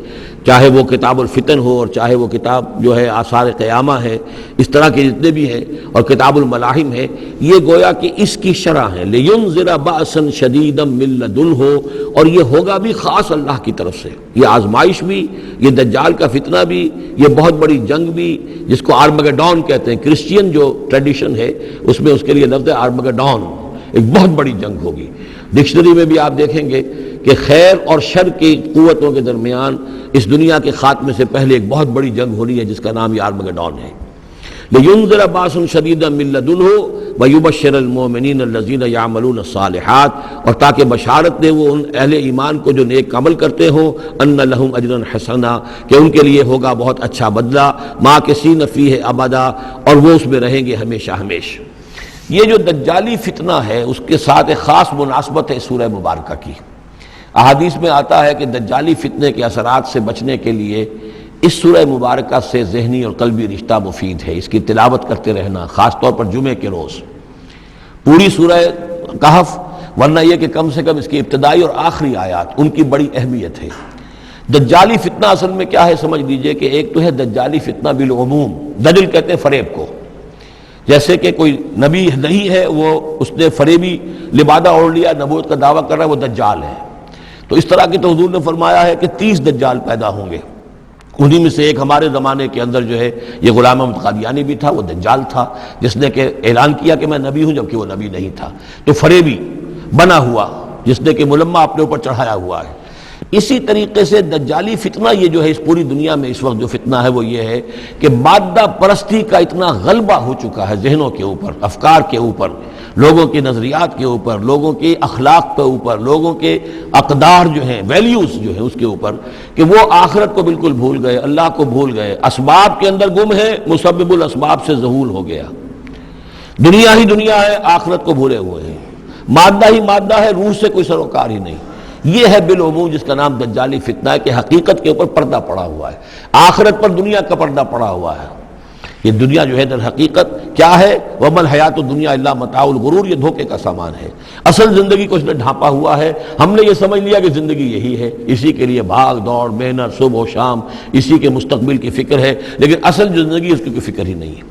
Speaker 2: چاہے وہ کتاب الفتن ہو اور چاہے وہ کتاب جو ہے آثار قیامہ ہے، اس طرح کے جتنے بھی ہیں، اور کتاب الملاحم ہے، یہ گویا کہ اس کی شرح ہے لینذر باسا شدیدا من لدنہ، اور یہ ہوگا بھی خاص اللہ کی طرف سے. یہ آزمائش بھی، یہ دجال کا فتنہ بھی، یہ بہت بڑی جنگ بھی، جس کو آرمگڈون کہتے ہیں. کرسچین جو ٹریڈیشن ہے اس میں اس کے لیے لفظ ہے آرمگڈون، ایک بہت بڑی جنگ ہوگی. ڈکشنری میں بھی آپ دیکھیں گے کہ خیر اور شر کی قوتوں کے درمیان اس دنیا کے خاتمے سے پہلے ایک بہت بڑی جنگ ہونی ہے جس کا نام یہ آرمگڈون ہے. لینذر باسا شدیدا من لدنہ ویبشر المؤمنین الذین یعملون الصالحات، اور تاکہ بشارت دے وہ ان اہل ایمان کو جو نیک عمل کرتے ہوں، ان لہم اجرا حسنا، کہ ان کے لیے ہوگا بہت اچھا بدلہ، ماکثین فیہ ابدا، اور وہ اس میں رہیں گے ہمیشہ ہمیشہ. یہ جو دجالی فتنہ ہے اس کے ساتھ ایک خاص مناسبت ہے اس سورہ مبارکہ کی. احادیث میں آتا ہے کہ دجالی فتنے کے اثرات سے بچنے کے لیے اس سورہ مبارکہ سے ذہنی اور قلبی رشتہ مفید ہے. اس کی تلاوت کرتے رہنا، خاص طور پر جمعے کے روز پوری سورہ کہف، ورنہ یہ کہ کم سے کم اس کی ابتدائی اور آخری آیات ان کی بڑی اہمیت ہے. دجالی فتنہ اصل میں کیا ہے سمجھ لیجئے کہ ایک تو ہے دجالی فتنہ بالعموم، دجل کہتے ہیں فریب کو، جیسے کہ کوئی نبی نہیں ہے، وہ اس نے فریبی لبادہ اوڑھ لیا، نبوت کا دعویٰ کر رہا ہے، وہ دجال ہے. تو اس طرح کی تو حضور نے فرمایا ہے کہ 30 دجال پیدا ہوں گے. انہی میں سے ایک ہمارے زمانے کے اندر جو ہے یہ غلام احمد قادیانی بھی تھا، وہ دجال تھا جس نے کہ اعلان کیا کہ میں نبی ہوں جبکہ وہ نبی نہیں تھا. تو فریبی بنا ہوا جس نے کہ ملمہ اپنے اوپر چڑھایا ہوا ہے. اسی طریقے سے دجالی فتنہ یہ جو ہے اس پوری دنیا میں اس وقت جو فتنہ ہے وہ یہ ہے کہ مادہ پرستی کا اتنا غلبہ ہو چکا ہے ذہنوں کے اوپر، افکار کے اوپر، لوگوں کے نظریات کے اوپر، لوگوں کے اخلاق کے اوپر، لوگوں کے اقدار جو ہیں، ویلیوز جو ہیں اس کے اوپر، کہ وہ آخرت کو بالکل بھول گئے، اللہ کو بھول گئے، اسباب کے اندر گم ہے، مسبب الاسباب سے ذہول ہو گیا. دنیا ہی دنیا ہے، آخرت کو بھولے ہوئے ہیں. مادہ ہی مادہ ہے، روح سے کوئی سروکار ہی نہیں. یہ ہے بالعموم جس کا نام دجالی فتنہ ہے کہ حقیقت کے اوپر پردہ پڑا ہوا ہے، آخرت پر دنیا کا پردہ پڑا ہوا ہے. یہ دنیا جو ہے در حقیقت کیا ہے؟ وَمَا الْحَيَاةُ الدُّنْيَا إِلَّا مَتَاعُ الْغُرُورِ، یہ دھوکے کا سامان ہے. اصل زندگی کو اس نے ڈھانپا ہوا ہے. ہم نے یہ سمجھ لیا کہ زندگی یہی ہے، اسی کے لیے بھاگ دوڑ، محنت، صبح و شام، اسی کے مستقبل کی فکر ہے، لیکن اصل جو زندگی اس کی کوئی فکر ہی نہیں ہے.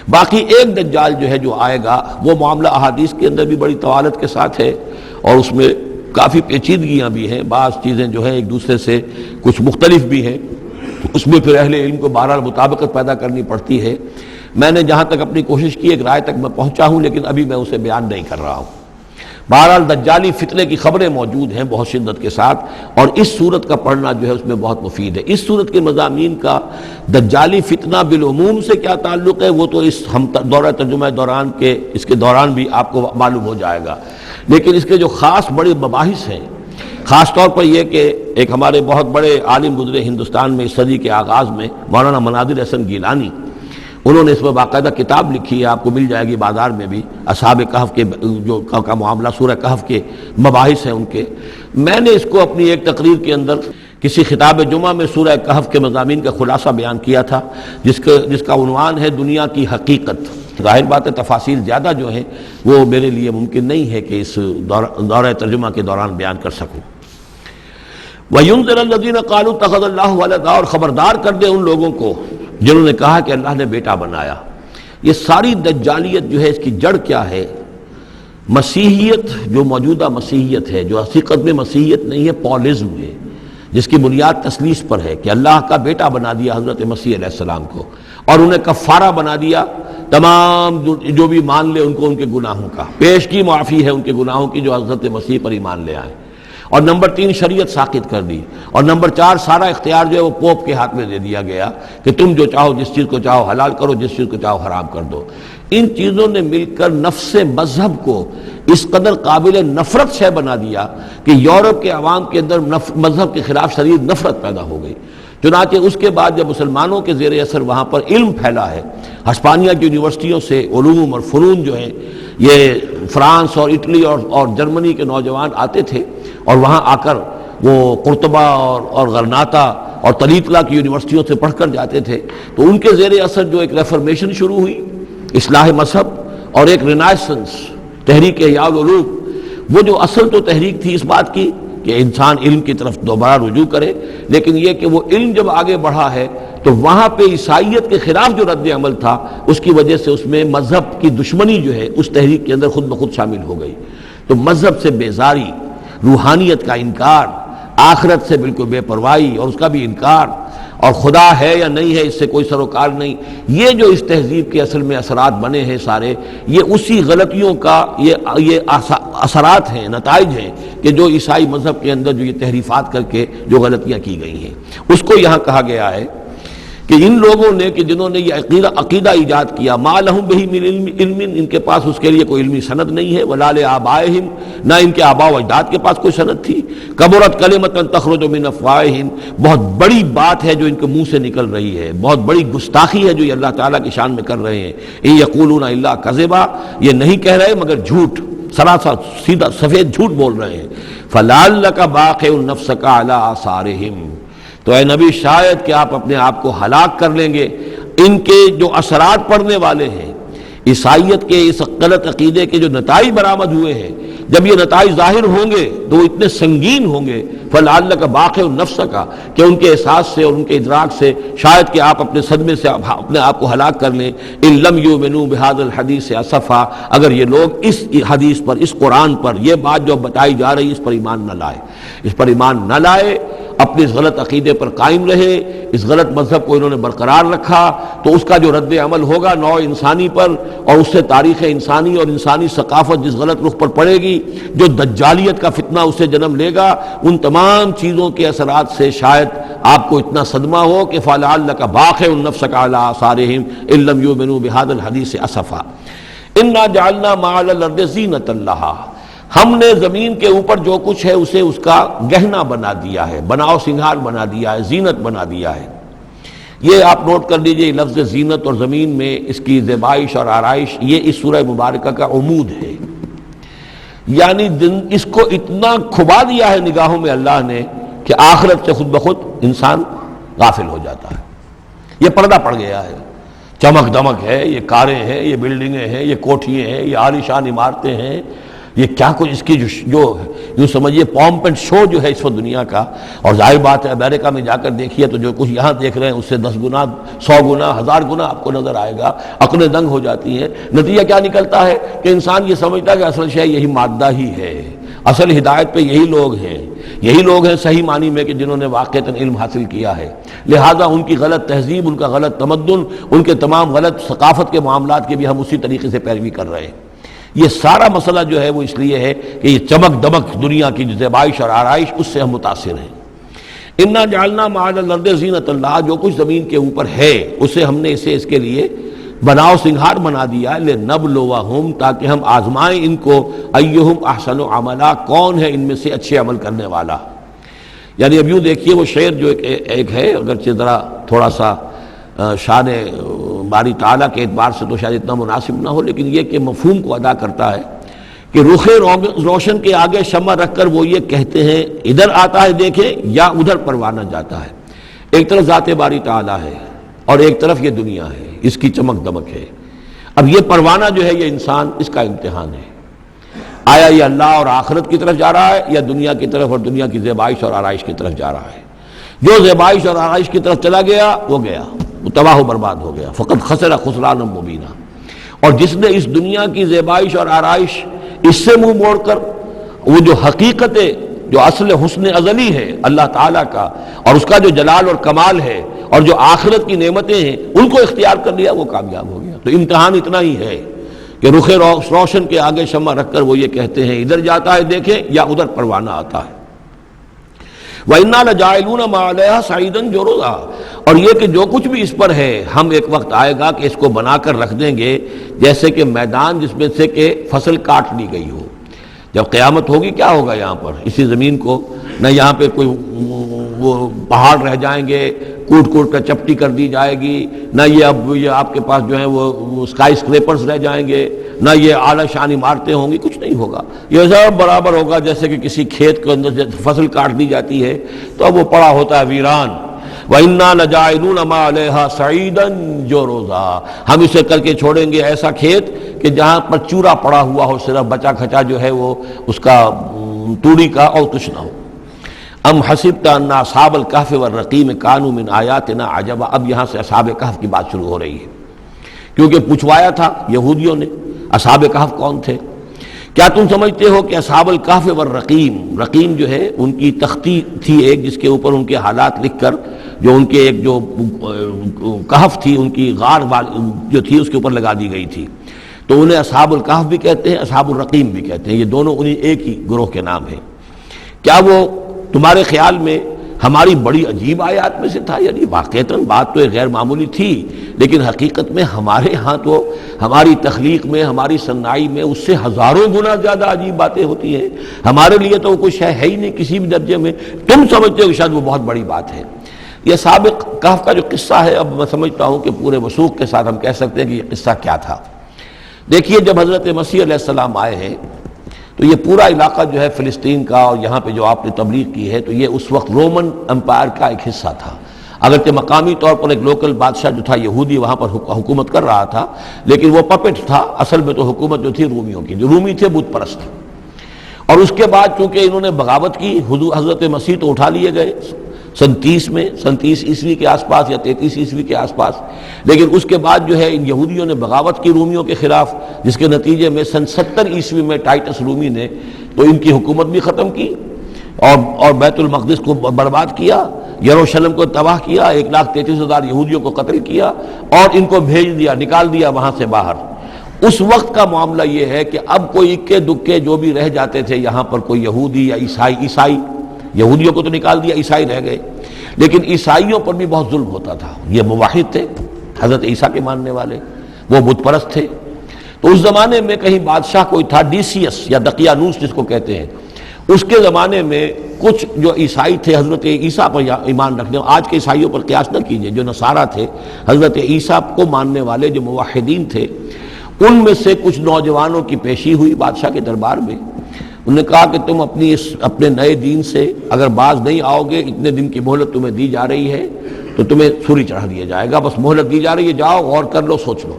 Speaker 2: باقی ایک دجال جو ہے جو آئے گا وہ معاملہ احادیث کے اندر بھی بڑی طوالت کے ساتھ ہے، اور اس میں کافی پیچیدگیاں بھی ہیں، بعض چیزیں جو ہیں ایک دوسرے سے کچھ مختلف بھی ہیں، اس میں پھر اہل علم کو بہرحال مطابقت پیدا کرنی پڑتی ہے. میں نے جہاں تک اپنی کوشش کی ایک رائے تک میں پہنچا ہوں، لیکن ابھی میں اسے بیان نہیں کر رہا ہوں. بہرحال دجالی فتنے کی خبریں موجود ہیں بہت شدت کے ساتھ، اور اس صورت کا پڑھنا جو ہے اس میں بہت مفید ہے. اس صورت کے مضامین کا دجالی فتنہ بالعموم سے کیا تعلق ہے وہ تو اس ہم دورہ ترجمہ دوران کے اس کے دوران بھی آپ کو معلوم ہو جائے گا. لیکن اس کے جو خاص بڑے مباحث ہیں، خاص طور پر یہ کہ ایک ہمارے بہت بڑے عالم گزرے ہندوستان میں اس صدی کے آغاز میں، مولانا مناظر حسن گیلانی، انہوں نے اس میں باقاعدہ کتاب لکھی ہے، آپ کو مل جائے گی بازار میں بھی، اصحاب کہف کے جو کا معاملہ، سورہ کہف کے مباحث ہیں ان کے. میں نے اس کو اپنی ایک تقریر کے اندر کسی خطاب جمعہ میں سورہ کہف کے مضامین کا خلاصہ بیان کیا تھا، جس کا عنوان ہے دنیا کی حقیقت. ظاہر بات ہے تفاصیل زیادہ جو ہیں وہ میرے لیے ممکن نہیں ہے کہ اس دورہ ترجمہ کے دوران بیان کر سکوں. وَيُنذِرَ الَّذِينَ قَالُوا اتَّخَذَ اللَّهُ وَلَدًا، اور خبردار کر دے ان لوگوں کو جنہوں نے کہا کہ اللہ نے بیٹا بنایا. یہ ساری دجالیت جو ہے اس کی جڑ کیا ہے؟ مسیحیت، جو موجودہ مسیحیت ہے، جو حقیقت میں مسیحیت نہیں ہے، پالزم ہے، جس کی بنیاد تثلیث پر ہے کہ اللہ کا بیٹا بنا دیا حضرت مسیح علیہ السلام کو، اور انہیں کفارہ بنا دیا تمام جو بھی مان لے ان کو ان کے گناہوں کا، پیش کی معافی ہے ان کے گناہوں کی جو حضرت مسیح پر ایمان لے آئے. اور نمبر 3 شریعت ساقط کر دی. اور نمبر 4 سارا اختیار جو ہے وہ پوپ کے ہاتھ میں دے دیا گیا کہ تم جو چاہو جس چیز کو چاہو حلال کرو، جس چیز کو چاہو حرام کر دو. ان چیزوں نے مل کر نفس مذہب کو اس قدر قابل نفرت شے بنا دیا کہ یورپ کے عوام کے اندر مذہب کے خلاف شدید نفرت پیدا ہو گئی. چنانچہ اس کے بعد جب مسلمانوں کے زیر اثر وہاں پر علم پھیلا ہے، ہسپانیہ کی یونیورسٹیوں سے علوم اور فنون جو ہیں یہ فرانس اور اٹلی اور جرمنی کے نوجوان آتے تھے اور وہاں آ کر وہ قرطبہ اور غرناطہ اور طلیطلہ کی یونیورسٹیوں سے پڑھ کر جاتے تھے، تو ان کے زیر اثر جو ایک ریفرمیشن شروع ہوئی، اصلاح مذہب اور ایک رینائسنس، تحریک احیاء العلوم، وہ جو اصل تو تحریک تھی اس بات کی کہ انسان علم کی طرف دوبارہ رجوع کرے، لیکن یہ کہ وہ علم جب آگے بڑھا ہے تو وہاں پہ عیسائیت کے خلاف جو رد عمل تھا اس کی وجہ سے اس میں مذہب کی دشمنی جو ہے اس تحریک کے اندر خود بخود شامل ہو گئی۔ تو مذہب سے بیزاری، روحانیت کا انکار، آخرت سے بالکل بے پرواہی اور اس کا بھی انکار، اور خدا ہے یا نہیں ہے اس سے کوئی سروکار نہیں، یہ جو اس تہذیب کے اصل میں اثرات بنے ہیں سارے، یہ اسی غلطیوں کا یہ اثرات ہیں، نتائج ہیں کہ جو عیسائی مذہب کے اندر جو یہ تحریفات کر کے جو غلطیاں کی گئی ہیں، اس کو یہاں کہا گیا ہے کہ ان لوگوں نے کہ جنہوں نے یہ عقیدہ ایجاد کیا، ما لہم بہ من علم، ان کے پاس اس کے لیے کوئی علمی سند نہیں ہے، ولا لآبائہم، نہ ان کے آباء و اجداد کے پاس کوئی سند تھی، کبرت کلمۃ تخرج من افواہہم، بہت بڑی بات ہے جو ان کے منہ سے نکل رہی ہے، بہت بڑی گستاخی ہے جو یہ اللہ تعالیٰ کی شان میں کر رہے ہیں، ان یقولون الا کذبا، یہ نہیں کہہ رہے مگر جھوٹ، سراسر سیدھا سفید جھوٹ بول رہے ہیں، فلعلک باخع نفسک علی آثارہم، تو اے نبی شاید کہ آپ اپنے آپ کو ہلاک کر لیں گے ان کے جو اثرات پڑنے والے ہیں، عیسائیت کے اس غلط عقیدے کے جو نتائج برآمد ہوئے ہیں، جب یہ نتائج ظاہر ہوں گے تو وہ اتنے سنگین ہوں گے، فلعلک باخع نفسک، کہ ان کے احساس سے اور ان کے ادراک سے شاید کہ آپ اپنے صدمے سے اپنے آپ کو ہلاک کر لیں، ان لم یؤمنوا بہذا الحدیث اسفا، اگر یہ لوگ اس حدیث پر، اس قرآن پر، یہ بات جو بتائی جا رہی اس پر ایمان نہ لائے، اس پر ایمان نہ لائے، اپنے اس غلط عقیدے پر قائم رہے، اس غلط مذہب کو انہوں نے برقرار رکھا، تو اس کا جو رد عمل ہوگا نوع انسانی پر، اور اس سے تاریخ انسانی اور انسانی ثقافت جس غلط رخ پر پڑے گی، جو دجالیت کا فتنہ اسے جنم لے گا، ان تمام چیزوں کے اثرات سے شاید آپ کو اتنا صدمہ ہو کہ فلعلک باخع نفسک علی آثارہم ان لم یؤمنوا بہذا الحدیث اسفا، انا جعلنا ما علی الارض زینۃ لہا، ہم نے زمین کے اوپر جو کچھ ہے اسے اس کا گہنا بنا دیا ہے، بناؤ سنگھار بنا دیا ہے، زینت بنا دیا ہے۔ یہ آپ نوٹ کر لیجئے، لفظ زینت اور زمین میں اس کی زیبائش اور آرائش یہ اس سورہ مبارکہ کا عمود ہے، یعنی اس کو اتنا کھبا دیا ہے نگاہوں میں اللہ نے کہ آخرت سے خود بخود انسان غافل ہو جاتا ہے، یہ پردہ پڑ گیا ہے، چمک دمک ہے، یہ کاریں ہیں، یہ بلڈنگیں ہیں، یہ کوٹھیاں ہیں، یہ عالیشان عمارتیں ہیں، یہ کیا کچھ اس کی جو یوں سمجھیے پومپ اینڈ شو جو ہے اس وقت دنیا کا، اور ظاہر بات ہے امریکہ میں جا کر دیکھیے تو جو کچھ یہاں دیکھ رہے ہیں اس سے 10 گنا 100 گنا 1000 گنا آپ کو نظر آئے گا، عقلیں دنگ ہو جاتی ہیں۔ نتیجہ کیا نکلتا ہے کہ انسان یہ سمجھتا ہے کہ اصل شے یہی مادہ ہی ہے، اصل ہدایت پہ یہی لوگ ہیں، یہی لوگ ہیں صحیح معنی میں کہ جنہوں نے واقعتاً علم حاصل کیا ہے، لہذا ان کی غلط تہذیب، ان کا غلط تمدن، ان کے تمام غلط ثقافت کے معاملات کے بھی ہم اسی طریقے سے پیروی کر رہے ہیں۔ یہ سارا مسئلہ جو ہے وہ اس لیے ہے کہ یہ چمک دمک دنیا کی زیبائش اور آرائش اس سے ہم متاثر ہیں۔ انا جعلنا ما علی الارض زینۃ اللہ، جو کچھ زمین کے اوپر ہے اسے ہم نے اس کے لیے بناؤ سنگھار بنا دیا، لنبلوہم، تاکہ ہم آزمائیں ان کو، ایہم احسن عملا، کون ہے ان میں سے اچھے عمل کرنے والا۔ یعنی اب یوں دیکھیے وہ شعر جو ایک ہے، اگرچہ ذرا تھوڑا سا شان باری تعالیٰ کے اعتبار سے تو شاید اتنا مناسب نہ ہو، لیکن یہ کہ مفہوم کو ادا کرتا ہے کہ رخ روشن کے آگے شمع رکھ کر وہ یہ کہتے ہیں ادھر آتا ہے دیکھیں یا ادھر پروانہ جاتا ہے، ایک طرف ذات باری تعالیٰ ہے اور ایک طرف یہ دنیا ہے، اس کی چمک دمک ہے۔ اب یہ پروانہ جو ہے یہ انسان، اس کا امتحان ہے، آیا یہ اللہ اور آخرت کی طرف جا رہا ہے یا دنیا کی طرف اور دنیا کی زیبائش اور آرائش کی طرف جا رہا ہے۔ جو زیبائش اور آرائش کی طرف چلا گیا وہ گیا، وہ تباہ و برباد ہو گیا، فقط خسر خسرانا مبینہ۔ اور جس نے اس دنیا کی زیبائش اور آرائش اس سے منہ موڑ کر وہ جو حقیقت جو اصل حسن ازلی ہے اللہ تعالیٰ کا اور اس کا جو جلال اور کمال ہے اور جو آخرت کی نعمتیں ہیں ان کو اختیار کر لیا، وہ کامیاب ہو گیا۔ تو امتحان اتنا ہی ہے کہ رخ روشن کے آگے شمع رکھ کر وہ یہ کہتے ہیں ادھر جاتا ہے دیکھیں یا ادھر پروانہ آتا ہے۔ وَإِنَّا لَجَاعِلُونَ مَا عَلَيْهَا صَعِيدًا جُرُزًا، اور یہ کہ جو کچھ بھی اس پر ہے ہم ایک وقت آئے گا کہ اس کو بنا کر رکھ دیں گے جیسے کہ میدان جس میں سے کہ فصل کاٹ لی گئی ہو۔ جب قیامت ہوگی کیا ہوگا یہاں پر اسی زمین کو؟ نہ یہاں پہ کوئی وہ پہاڑ رہ جائیں گے کوٹ کوٹ کر چپٹی کر دی جائے گی، نہ یہ آپ کے پاس جو ہے وہ اسکائی اسکریپرز رہ جائیں گے، نہ یہ اعلیٰ شان عمارتیں ہوں گی، کچھ نہیں ہوگا۔ یہ سب برابر ہوگا جیسے کہ کسی کھیت کے اندر فصل کاٹ دی جاتی ہے تو اب وہ پڑا ہوتا ہے ویران۔ وَإِنَّا لَجَاعِلُونَ مَا عَلَيْهَا صَعِيدًا جُرُزًا، ہم اسے کر کے چھوڑیں گے ایسا کھیت کہ جہاں پر چورا پڑا ہوا ہو، صرف بچا کھچا جو ہے وہ اس کا توڑی کا اور کچھ نہ ہو۔ ام حسبت ان اصحاب الکہف والرقیم کانوا من آیاتنا عجبا، اب یہاں سے اصحاب کہف کی بات شروع ہو رہی ہے، کیونکہ پوچھوایا تھا یہودیوں نے اصحاب کہف کون تھے۔ کیا تم سمجھتے ہو کہ اصحاب الکہف والرقیم، رقیم جو ہے ان کی تختی تھی ایک جس کے اوپر ان کے حالات لکھ کر، جو ان کے ایک جو کہف تھی ان کی غار جو تھی اس کے اوپر لگا دی گئی تھی، تو انہیں اصحاب الکہف بھی کہتے ہیں، اصحاب الرقیم بھی کہتے ہیں، یہ دونوں انہیں ایک ہی گروہ کے نام ہیں۔ کیا وہ تمہارے خیال میں ہماری بڑی عجیب آیات میں سے تھا؟ یعنی واقعتاً بات تو ایک غیر معمولی تھی، لیکن حقیقت میں ہمارے ہاں تو ہماری تخلیق میں، ہماری صنائی میں اس سے ہزاروں گنا زیادد عجیب باتیں ہوتی ہیں، ہمارے لیے تو وہ کچھ ہے ہی نہیں کسی بھی درجے میں، تم سمجھتے ہو کہ شاید وہ بہت بڑی بات ہے۔ یہ سابق کہف کا جو قصہ ہے، اب میں سمجھتا ہوں کہ پورے وثوق کے ساتھ ہم کہہ سکتے ہیں کہ یہ قصہ کیا تھا۔ دیکھیے جب حضرت مسیح علیہ السلام آئے ہیں تو یہ پورا علاقہ جو ہے فلسطین کا، اور یہاں پہ جو آپ نے تبلیغ کی ہے، تو یہ اس وقت رومن امپائر کا ایک حصہ تھا۔ اگرچہ مقامی طور پر ایک لوکل بادشاہ جو تھا یہودی وہاں پر حکومت کر رہا تھا، لیکن وہ پپٹ تھا، اصل میں تو حکومت جو تھی رومیوں کی، جو رومی تھے بت پرست۔ اور اس کے بعد چونکہ انہوں نے بغاوت کی، حضرت مسیح تو اٹھا لیے گئے سن 30 عیسوی کے آس پاس یا 33 عیسوی کے آس پاس، لیکن اس کے بعد جو ہے ان یہودیوں نے بغاوت کی رومیوں کے خلاف، جس کے نتیجے میں سن 70 عیسوی میں ٹائٹس رومی نے تو ان کی حکومت بھی ختم کی اور بیت المقدس کو برباد کیا، یروشلم کو تباہ کیا، 1,33,000 یہودیوں کو قتل کیا اور ان کو بھیج دیا، نکال دیا وہاں سے باہر۔ اس وقت کا معاملہ یہ ہے کہ اب کوئی اکے دکے جو بھی رہ جاتے تھے یہاں پر، کوئی یہودی یا عیسائی، یہودیوں کو تو نکال دیا، عیسائی رہ گئے، لیکن عیسائیوں پر بھی بہت ظلم ہوتا تھا۔ یہ موحد تھے، حضرت عیسیٰ کے ماننے والے، وہ بت پرست تھے۔ تو اس زمانے میں کہیں بادشاہ کوئی تھا ڈیسیس یا دقیانوس جس کو کہتے ہیں، اس کے زمانے میں کچھ جو عیسائی تھے حضرت عیسیٰ پر ایمان رکھنے، آج کے عیسائیوں پر قیاس نہ کیجئے، جو نصارہ تھے حضرت عیسیٰ کو ماننے والے جو موحدین تھے، ان میں سے کچھ نوجوانوں کی پیشی ہوئی بادشاہ کے دربار میں۔ انہوں نے کہا کہ تم اپنے نئے دین سے اگر باز نہیں آؤ گے، اتنے دن کی مہلت تمہیں دی جا رہی ہے تو تمہیں سولی چڑھا دیا جائے گا، بس مہلت دی جا رہی ہے، جاؤ غور کر لو، سوچ لو۔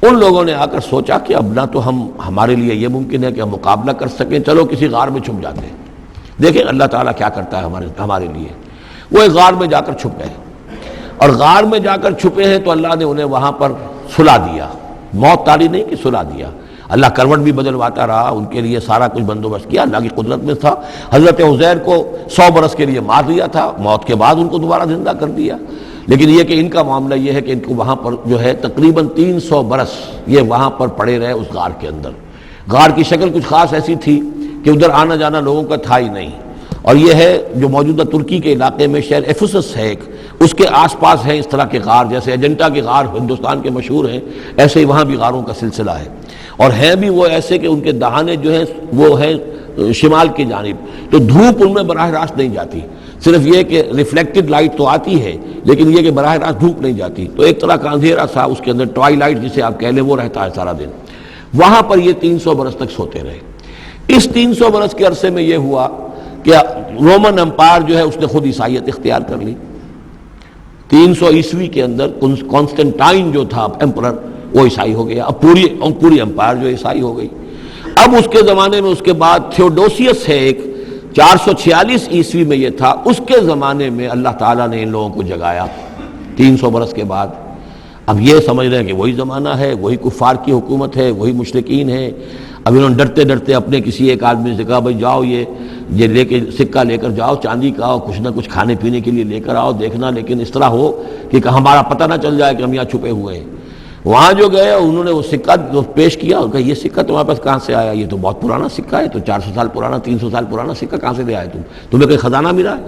Speaker 2: ان لوگوں نے آ کر سوچا کہ اب نہ تو ہمارے لیے یہ ممکن ہے کہ ہم مقابلہ کر سکیں، چلو کسی غار میں چھپ جاتے ہیں، دیکھیں اللہ تعالیٰ کیا کرتا ہے ہمارے لیے۔ وہ ایک غار میں جا کر چھپ گئے، اور غار میں جا کر چھپے ہیں تو اللہ نے انہیں وہاں پر سلا دیا، موت تاری نہیں کہ سلا دیا۔ اللہ کروٹ بھی بدلواتا رہا، ان کے لیے سارا کچھ بندوبست کیا، اللہ کی قدرت میں تھا۔ حضرت عزیر کو 100 برس کے لیے مار دیا تھا، موت کے بعد ان کو دوبارہ زندہ کر دیا۔ لیکن یہ کہ ان کا معاملہ یہ ہے کہ ان کو وہاں پر جو ہے تقریباً 300 برس یہ وہاں پر پڑے رہے اس غار کے اندر۔ غار کی شکل کچھ خاص ایسی تھی کہ ادھر آنا جانا لوگوں کا تھا ہی نہیں، اور یہ ہے جو موجودہ ترکی کے علاقے میں شہر ایفسس ہے ایک، اس کے آس پاس ہیں اس طرح کے غار، جیسے ایجنٹا کے غار ہندوستان کے مشہور ہیں، ایسے ہی وہاں بھی غاروں کا سلسلہ ہے، اور ہیں بھی وہ ایسے کہ ان کے دہانے جو ہیں وہ ہیں شمال کی جانب، تو دھوپ ان میں براہ راست نہیں جاتی، صرف یہ کہ ریفلیکٹڈ لائٹ تو آتی ہے لیکن یہ کہ براہ راست دھوپ نہیں جاتی، تو ایک طرح کا اندھیرا سا اس کے اندر ٹوائی لائٹ جسے آپ کہہ لیں وہ رہتا ہے سارا دن۔ وہاں پر یہ 300 برس تک سوتے رہے۔ اس 300 برس کے عرصے میں یہ ہوا کہ رومن امپائر جو ہے اس نے خود عیسائیت اختیار کر لی۔ 300 عیسوی کے اندر کانسٹنٹائن جو تھا ایمپرر وہ عیسائی ہو گیا، اب پوری امپائر جو عیسائی ہو گئی۔ اب اس کے زمانے میں اس کے بعد تھیوڈوسیس ہے ایک، 446 عیسوی میں یہ تھا، اس کے زمانے میں اللہ تعالیٰ نے ان لوگوں کو جگایا 300 برس کے بعد۔ اب یہ سمجھ رہے ہیں کہ وہی زمانہ ہے، وہی کفار کی حکومت ہے، وہی مشرکین ہے۔ اب انہوں نے ڈرتے ڈرتے اپنے کسی ایک آدمی سے کہا بھائی جاؤ یہ لے کے سکہ لے کر جاؤ، چاندی کا، اور کچھ نہ کچھ کھانے پینے کے لیے لے کر آؤ، دیکھنا لیکن اس طرح ہو کہ ہمارا پتہ نہ چل جائے کہ ہم یہاں چھپے ہوئے ہیں۔ وہاں جو گئے انہوں نے وہ سکہ پیش کیا، اور کہا یہ سکہ تمہارے پاس کہاں سے آیا؟ یہ تو بہت پرانا سکہ ہے، تو 400 سال پرانا، 300 سال پرانا سکہ کہاں سے لے آئے تمہیں کوئی خزانہ ملا ہے؟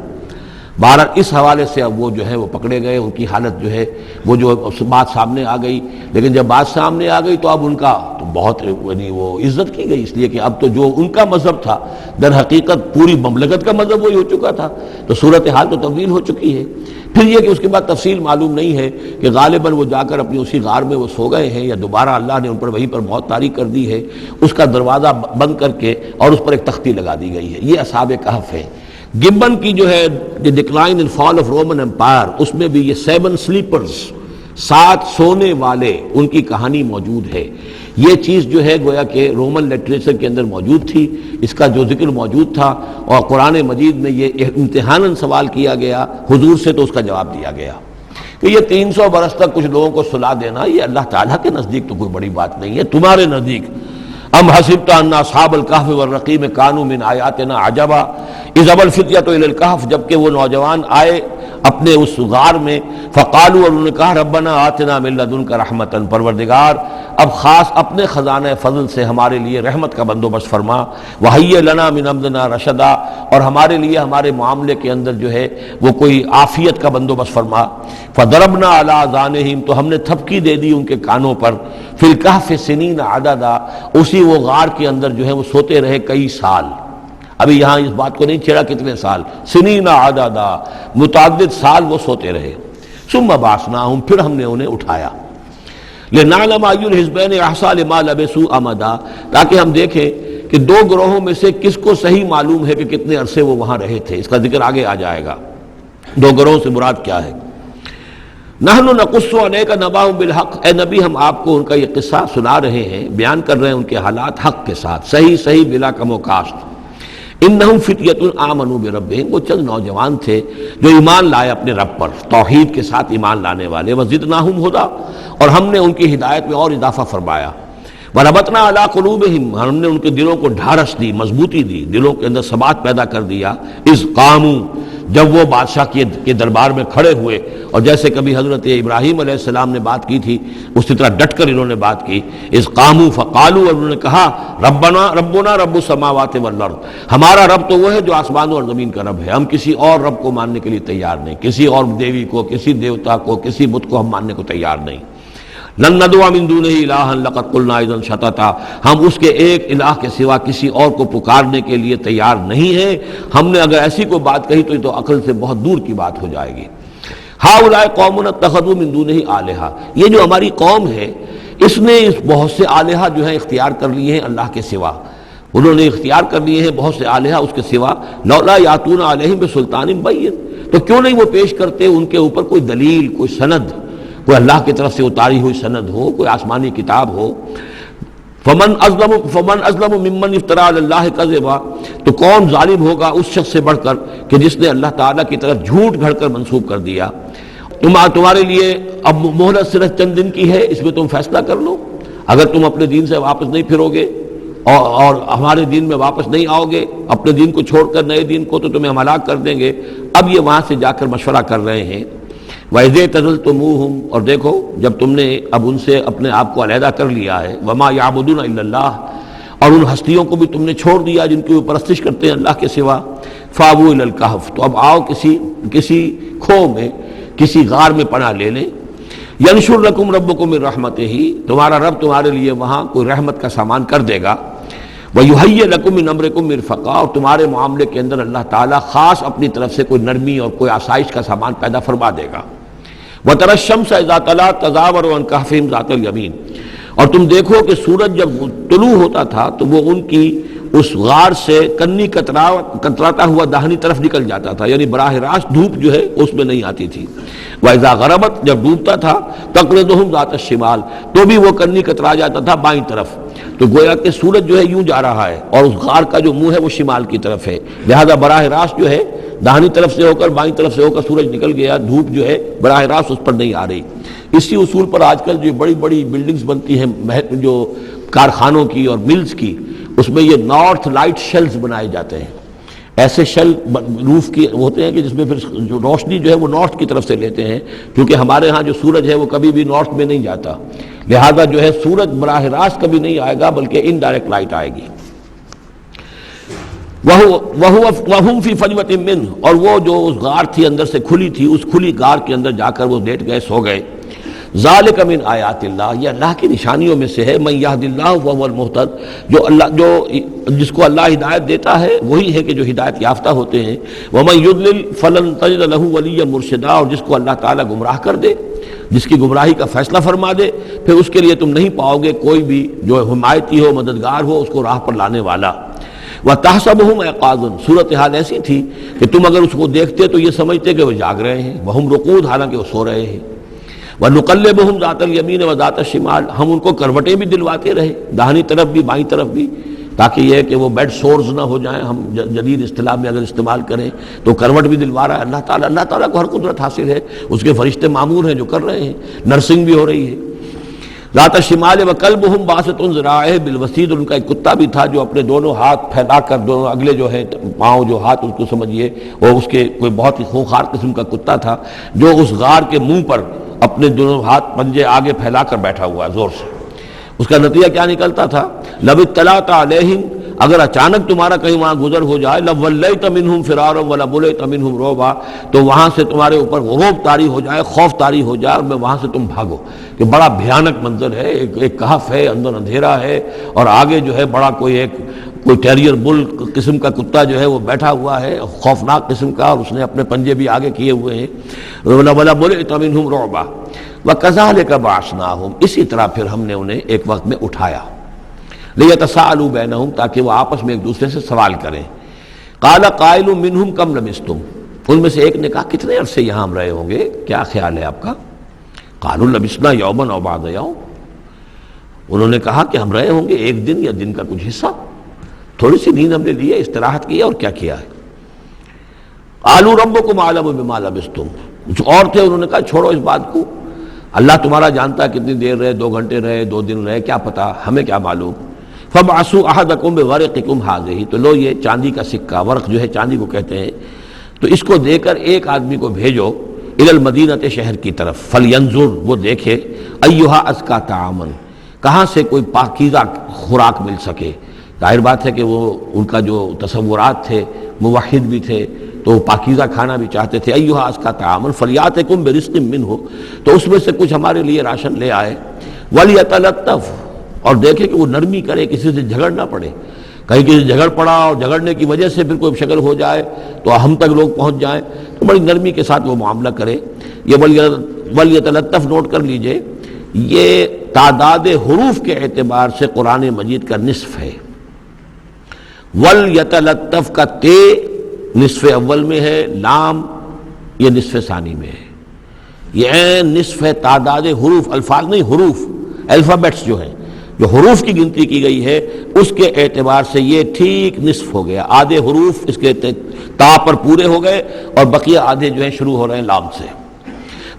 Speaker 2: بہرحال اس حوالے سے اب وہ جو ہے وہ پکڑے گئے، ان کی حالت جو ہے وہ جو بات سامنے آ گئی، لیکن جب بات سامنے آ گئی تو اب ان کا تو بہت یعنی وہ عزت کی گئی، اس لیے کہ اب تو جو ان کا مذہب تھا در حقیقت پوری مملکت کا مذہب وہی ہو چکا تھا، تو صورتحال تو تبدیل ہو چکی ہے۔ پھر یہ کہ اس کے بعد تفصیل معلوم نہیں ہے کہ غالباً وہ جا کر اپنی اسی غار میں وہ سو گئے ہیں یا دوبارہ اللہ نے ان پر وہیں پر موت طاری کر دی ہے، اس کا دروازہ بند کر کے اور اس پر ایک تختی لگا دی گئی ہے۔ یہ اصحاب کہف ہے۔ گبن کی جو ہے decline and fall of Roman empire, اس میں بھی یہ 7 سلیپرز، 7 سونے والے، ان کی کہانی موجود ہے۔ یہ چیز جو ہے گویا کہ رومن لٹریچر کے اندر موجود تھی، اس کا جو ذکر موجود تھا، اور قرآن مجید میں یہ امتحاناً سوال کیا گیا حضور سے، تو اس کا جواب دیا گیا کہ یہ 300 برس تک کچھ لوگوں کو سلا دینا یہ اللہ تعالیٰ کے نزدیک تو کوئی بڑی بات نہیں ہے، تمہارے نزدیک ام حسبت ان اصحاب الکہف والرقیم کانوا من آیاتنا عجبا اذ ابى الفتية الى الکہف، جبکہ وہ نوجوان آئے اپنے اس غار میں، فقالوا، اور انہوں نے کہا ربنا آتنا من لدنک رحمتا، پروردگار اب خاص اپنے خزانہ فضل سے ہمارے لیے رحمت کا بندوبست فرما، وہیئ لنا من امرنا رشدا، اور ہمارے لیے ہمارے معاملے کے اندر جو ہے وہ کوئی عافیت کا بندوبست فرما، فضربنا علی آذانہم، تو ہم نے تھپکی دے دی ان کے کانوں پر، فی الکہف سنین عددا، اسی وہ غار کے اندر جو ہے وہ سوتے رہے کئی سال۔ ابھی یہاں اس بات کو نہیں چھیڑا کتنے سال، سنین عددا، متعدد سال وہ سوتے رہے۔ ثم بعثناہم، پھر ہم نے انہیں اٹھایا، لنعلم ای الحزبین احصیٰ لما لبثوا امدا، تاکہ ہم دیکھیں کہ 2 گروہوں میں سے کس کو صحیح معلوم ہے کہ کتنے عرصے وہ وہاں رہے تھے۔ اس کا ذکر آگے آ جائے گا 2 گروہوں سے مراد کیا ہے۔ نحن نقص علیک نبأہم بالحق، اے نبی ہم آپ کو ان کا یہ قصہ سنا رہے ہیں، بیان کر رہے ہیں ان کے حالات حق کے ساتھ، صحیح بلا کم و کاسٹ۔ انہم فتیۃ آمنوا بربہم، وہ چند نوجوان تھے جو ایمان لائے اپنے رب پر، توحید کے ساتھ ایمان لانے والے، وزدناہم ھدی، اور ہم نے ان کی ہدایت میں اور اضافہ فرمایا، وربطنا علی قلوبہم، ہم نے ان کے دلوں کو ڈھارس دی، مضبوطی دی، دلوں کے اندر ثبات پیدا کر دیا، اذ قاموا، جب وہ بادشاہ کے دربار میں کھڑے ہوئے، اور جیسے کبھی حضرت ابراہیم علیہ السلام نے بات کی تھی اسی طرح ڈٹ کر انہوں نے بات کی، اذ قاموا فقالوا، اور انہوں نے کہا ربنا رب السماوات والارض، ہمارا رب تو وہ ہے جو آسمانوں اور زمین کا رب ہے، ہم کسی اور رب کو ماننے کے لیے تیار نہیں، کسی اور دیوی کو، کسی دیوتا کو، کسی بت کو ہم ماننے کو تیار نہیں۔ لن ندعو من دونہ الہا لقد قلنا اذا شططا، ہم اس کے ایک الہ کے سوا کسی اور کو پکارنے کے لیے تیار نہیں ہیں، ہم نے اگر ایسی کوئی بات کہی تو یہ تو عقل سے بہت دور کی بات ہو جائے گی۔ ہؤلاء قوم اتخذوا من دونہ آلہہ، یہ جو ہماری قوم ہے اس نے بہت سے آلہہ جو ہیں اختیار کر لیے ہیں اللہ کے سوا، انہوں نے اختیار کر لیے ہیں بہت سے آلہہ اس کے سوا، لولا یاتون علیہم بسلطان بین، تو کیوں نہیں وہ پیش کرتے ان کے اوپر کوئی دلیل، کوئی سند، کوئی اللہ کی طرف سے اتاری ہوئی سند ہو، کوئی آسمانی کتاب ہو۔ فمن ازلم ممن افترى علی اللہ کذبا، تو کون ظالم ہوگا اس شخص سے بڑھ کر کہ جس نے اللہ تعالیٰ کی طرف جھوٹ گھڑ کر منسوب کر دیا۔ تمہارے لیے اب مہلت صرف چند دن کی ہے، اس میں تم فیصلہ کر لو، اگر تم اپنے دین سے واپس نہیں پھرو گے اور ہمارے دین میں واپس نہیں آؤ گے، اپنے دین کو چھوڑ کر نئے دین کو، تو تمہیں ہم ہلاک کر دیں گے۔ اب یہ وہاں سے جا کر مشورہ کر رہے ہیں، وَإِذْ اعْتَزَلْتُمُوهُمْ، اور دیکھو جب تم نے اب ان سے اپنے آپ کو علیحدہ کر لیا ہے، وَمَا يَعْبُدُونَ إِلَّا اللَّهِ، اور ان ہستیوں کو بھی تم نے چھوڑ دیا جن کی وہ پرستش کرتے ہیں اللہ کے سوا، فَآوُوا إِلَى الْكَهْفِ، تو اب آؤ کسی کھو میں، کسی غار میں پناہ لے لیں، يَنشُرْ لَكُمْ رَبُّكُمْ مِنْ رَحْمَتِهِ، تمہارا رب تمہارے لیے وہاں کوئی رحمت کا سامان کر دے گا، وَيُهَيِّئْ لَكُم مِّنْ أَمْرِكُم مِّرْفَقًا، اور تمہارے معاملے کے اندر اللہ تعالیٰ خاص اپنی طرف سے کوئی نرمی اور کوئی آسائش کا سامان پیدا فرما دے گا۔ وَتَرَى الشَّمْسَ إِذَا طَلَعَت تَزَاوَرُ عَنْ كَهْفِهِمْ ذَاتَ الْيَمِينِ، اور تم دیکھو کہ سورج جب طلوع ہوتا تھا تو وہ ان کی اس غار سے کنی کتراتا ہوا داہنی طرف نکل جاتا تھا، یعنی براہ راست دھوپ جو ہے اس میں نہیں آتی تھی۔ وَإِذَا غَرَبَتْ، جب ڈوبتا تھا، تَقْرِضُهُمْ ذَاتَ الشِّمَالِ، تو بھی وہ کنی کترا جاتا تھا بائیں طرف، تو گویا کہ سورج جو ہے یوں جا رہا ہے اور اس غار کا جو منہ ہے وہ شمال کی طرف ہے، لہذا براہ راست جو ہے داہنی طرف سے ہو کر بائیں طرف سے ہو کر سورج نکل گیا، دھوپ جو ہے براہ راست اس پر نہیں آ رہی۔ اسی اصول پر آج کل جو بڑی بڑی بلڈنگز بنتی ہیں جو کارخانوں کی اور ملز کی، اس میں یہ نارتھ لائٹ شیلز بنائے جاتے ہیں، ایسے شیل روف کی ہوتے ہیں کہ جس میں پھر جو روشنی جو ہے وہ نارتھ کی طرف سے لیتے ہیں، کیونکہ ہمارے ہاں جو سورج ہے وہ کبھی بھی نارتھ میں نہیں جاتا، لہذا جو ہے سورج براہ راست کبھی نہیں آئے گا بلکہ انڈائریکٹ لائٹ آئے گی۔ وَهُمْ فِي فَجْوَةٍ مِّنْهُ، اور وہ جو اس غار تھی اندر سے کھلی تھی، اس کھلی غار کے اندر جا کر وہ لیٹ گئے، سو گئے۔ ذَلِكَ مِنْ آیَاتِ اللَّهِ، یہ اللہ کی نشانیوں میں سے ہے۔ مَن يَهْدِ اللَّهُ فَهُوَ الْمُهْتَدِ، جس کو اللہ ہدایت دیتا ہے وہی ہے کہ جو ہدایت یافتہ ہوتے ہیں۔ وَمَن يُضْلِلْ فَلَن تَجِدَ لَهُ وَلِيًّا مُرْشِدًا، اور جس کو اللہ تعالیٰ گمراہ کر دے، جس کی گمراہی کا فیصلہ فرما دے، پھر اس کے لیے تم نہیں پاؤ گے کوئی بھی جو حمایتی ہو، مددگار ہو، اس کو راہ پر لانے والا۔ وَتَحْسَبُهُمْ أَيْقَاظًا، صورتحال ایسی تھی کہ تم اگر اس کو دیکھتے تو یہ سمجھتے کہ وہ جاگ رہے ہیں، وَهُمْ رُقُودٌ، حالانکہ وہ سو رہے ہیں۔ وَنُقَلِّبُهُمْ ذَاتَ الْيَمِينِ وَذَاتَ الشِّمَالِ، ہم ان کو کروٹیں بھی دلواتے رہے، داہنی طرف بھی بائیں طرف بھی، تاکہ یہ ہے کہ وہ بیڈ سورز نہ ہو جائیں، ہم جدید اصطلاح میں اگر استعمال کریں تو کروٹ بھی دلوا رہا ہے اللہ تعالیٰ۔ اللہ تعالیٰ کو ہر قدرت حاصل ہے، اس کے فرشتے معمور ہیں جو کر رہے ہیں، نرسنگ بھی ہو رہی ہے۔ ذات الشمال وکلبہم باسط ذراعیہ بالوسیط، ان کا ایک کتا بھی تھا جو اپنے دونوں ہاتھ پھیلا کر، دونوں اگلے جو ہیں پاؤں جو ہاتھ اس کو سمجھیے، اور اس کے کوئی بہت ہی خونخوار قسم کا کتا تھا جو اس غار کے منہ پر اپنے دونوں ہاتھ پنجے آگے پھیلا کر بیٹھا ہوا ہے زور سے۔ اس کا نتیجہ کیا نکلتا تھا؟ لَوِ اطَّلَعْتَ عَلَيْهِمْ، اگر اچانک تمہارا کہیں وہاں گزر ہو جائے، لَوَلَّيْتَ مِنْهُمْ فِرَارًا وَلَمُلِئْتَ مِنْهُمْ رُعْبًا، تو وہاں سے تمہارے اوپر غروب طاری ہو جائے، خوف طاری ہو جائے، اور میں وہاں سے تم بھاگو کہ بڑا بھیانک منظر ہے، ایک کہف ہے، اندر اندھیرا ہے، اور آگے جو ہے بڑا کوئی ٹیریئر بل قسم کا کتا جو ہے وہ بیٹھا ہوا ہے، خوفناک قسم کا، اور اس نے اپنے پنجے بھی آگے کیے ہوئے ہیں۔ وَلَمُلِئْتَ مِنْهُمْ رُعْبًا وَكَذَلِكَ بَعَثْنَاهُمْ، اسی طرح پھر ہم نے انہیں ایک وقت میں اٹھایا، لِيَتَسَاءَلُوا بَيْنَهُمْ، تاکہ وہ آپس میں ایک دوسرے سے سوال کریں۔ قَالَ قَائِلٌ مِّنْهُمْ كَمْ لَبِثْتُمْ، ان میں سے ایک نے کہا کتنے عرصے یہاں ہم رہے ہوں گے، کیا خیال ہے آپ کا؟ قَالُوا لَبِثْنَا يَوْمًا أَوْ بَعْضَ يَوْمٍ، انہوں نے کہا کہ ہم رہے ہوں گے ایک دن یا دن کا کچھ حصہ، تھوڑی سی نیند ہم نے لی ہے، استراحت کی ہے، اور کیا کیا ہے۔ قَالُوا رَبُّكُمْ أَعْلَمُ بِمَا لَبِثْتُمْ، کچھ اور تھے، انہوں نے کہا چھوڑو اس بات کو، اللہ تمہارا جانتا ہے کتنی دیر رہے، 2 گھنٹے رہے، 2 دن رہے، کیا پتا، ہمیں کیا معلوم۔ فَبْعَثُوا أَحَدَكُمْ بِوَرِقِكُمْ هَٰذِهِ، تو لو یہ چاندی کا سکہ، ورق جو ہے چاندی کو کہتے ہیں، تو اس کو دے کر ایک آدمی کو بھیجو إِلَى الْمَدِينَةِ، شہر کی طرف، فَلْيَنظُرْ، وہ دیکھے، أَيُّهَا أَزْكَىٰ طَعَامًا، کہاں سے کوئی پاکیزہ خوراک مل سکے۔ ظاہر بات ہے کہ وہ ان کا جو تصورات تھے، موحد بھی تھے تو وہ پاکیزہ کھانا بھی چاہتے تھے۔ أَيُّهَا أَزْكَىٰ طَعَامًا فَلْيَأْتِكُمْ بِرِزْقٍ مِّنْهُ، تو اس میں سے کچھ ہمارے لیے راشن لے آئے۔ وَلْيَتَلَطَّفْ، اور دیکھے کہ وہ نرمی کرے، کسی سے جھگڑ نہ پڑے، کہیں کسی سے جھگڑ پڑا اور جھگڑنے کی وجہ سے پھر کوئی شکل ہو جائے تو ہم تک لوگ پہنچ جائیں، تو بڑی نرمی کے ساتھ وہ معاملہ کرے۔ یہ وَلْيَتَلَطَّفْ نوٹ کر لیجئے، یہ تعداد حروف کے اعتبار سے قرآن مجید کا نصف ہے۔ وَلْيَتَلَطَّفْ کا تے نصف اول میں ہے، لام یہ نصف ثانی میں ہے، یہ نصف ہے تعداد حروف، الفاظ نہیں، حروف، الفابیٹس جو ہیں، جو حروف کی گنتی کی گئی ہے اس کے اعتبار سے یہ ٹھیک نصف ہو گیا، آدھے حروف اس کے تا پر پورے ہو گئے اور بقیہ آدھے جو ہیں شروع ہو رہے ہیں لام سے۔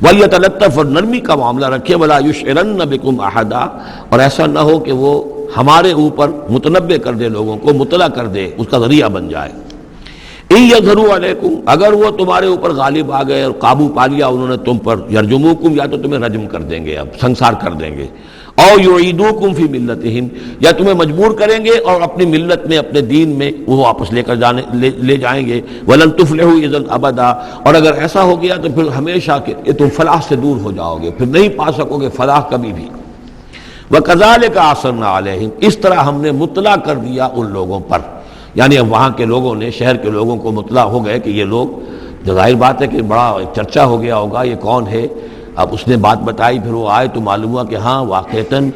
Speaker 2: وَلْيَتَلَطَّفْ، اور نرمی کا معاملہ رکھے، وَلَا يُشْعِرَنَّ بِكُمْ أَحَدًا، اور ایسا نہ ہو کہ وہ ہمارے اوپر متنبع کر دے، لوگوں کو مطلع کر دے، اس کا ذریعہ بن جائے۔ إِن يَظْهَرُوا عَلَيْكُمْ، اگر وہ تمہارے اوپر غالب آ گئے اور قابو پا لیا انہوں نے تم پر، يَرْجُمُوكُمْ، یا تو تمہیں رجم کر دیں گے، اب سنسار کر دیں گے، أَوْ يُعِيدُوكُمْ فِي مِلَّتِهِمْ، یا تمہیں مجبور کریں گے اور اپنی ملت میں، اپنے دین میں وہ واپس لے جائیں گے۔ وَلَن تُفْلِحُوا إِذًا أَبَدًا، اور اگر ایسا ہو گیا تو پھر ہمیشہ کے تم فلاح سے دور ہو جاؤ گے، پھر نہیں پا سکو گے فلاح کبھی بھی۔ وَكَذَلِكَ أَعْثَرْنَا عَلَيْهِمْ، اس طرح ہم نے مطلع کر دیا ان لوگوں پر، یعنی اب وہاں کے لوگوں نے، شہر کے لوگوں کو مطلع ہو گئے کہ یہ لوگ، ظاہر بات ہے کہ بڑا چرچا ہو گیا ہوگا یہ کون ہے۔ اب اس نے بات بتائی، پھر وہ آئے تو معلوم ہوا کہ ہاں واقعتاً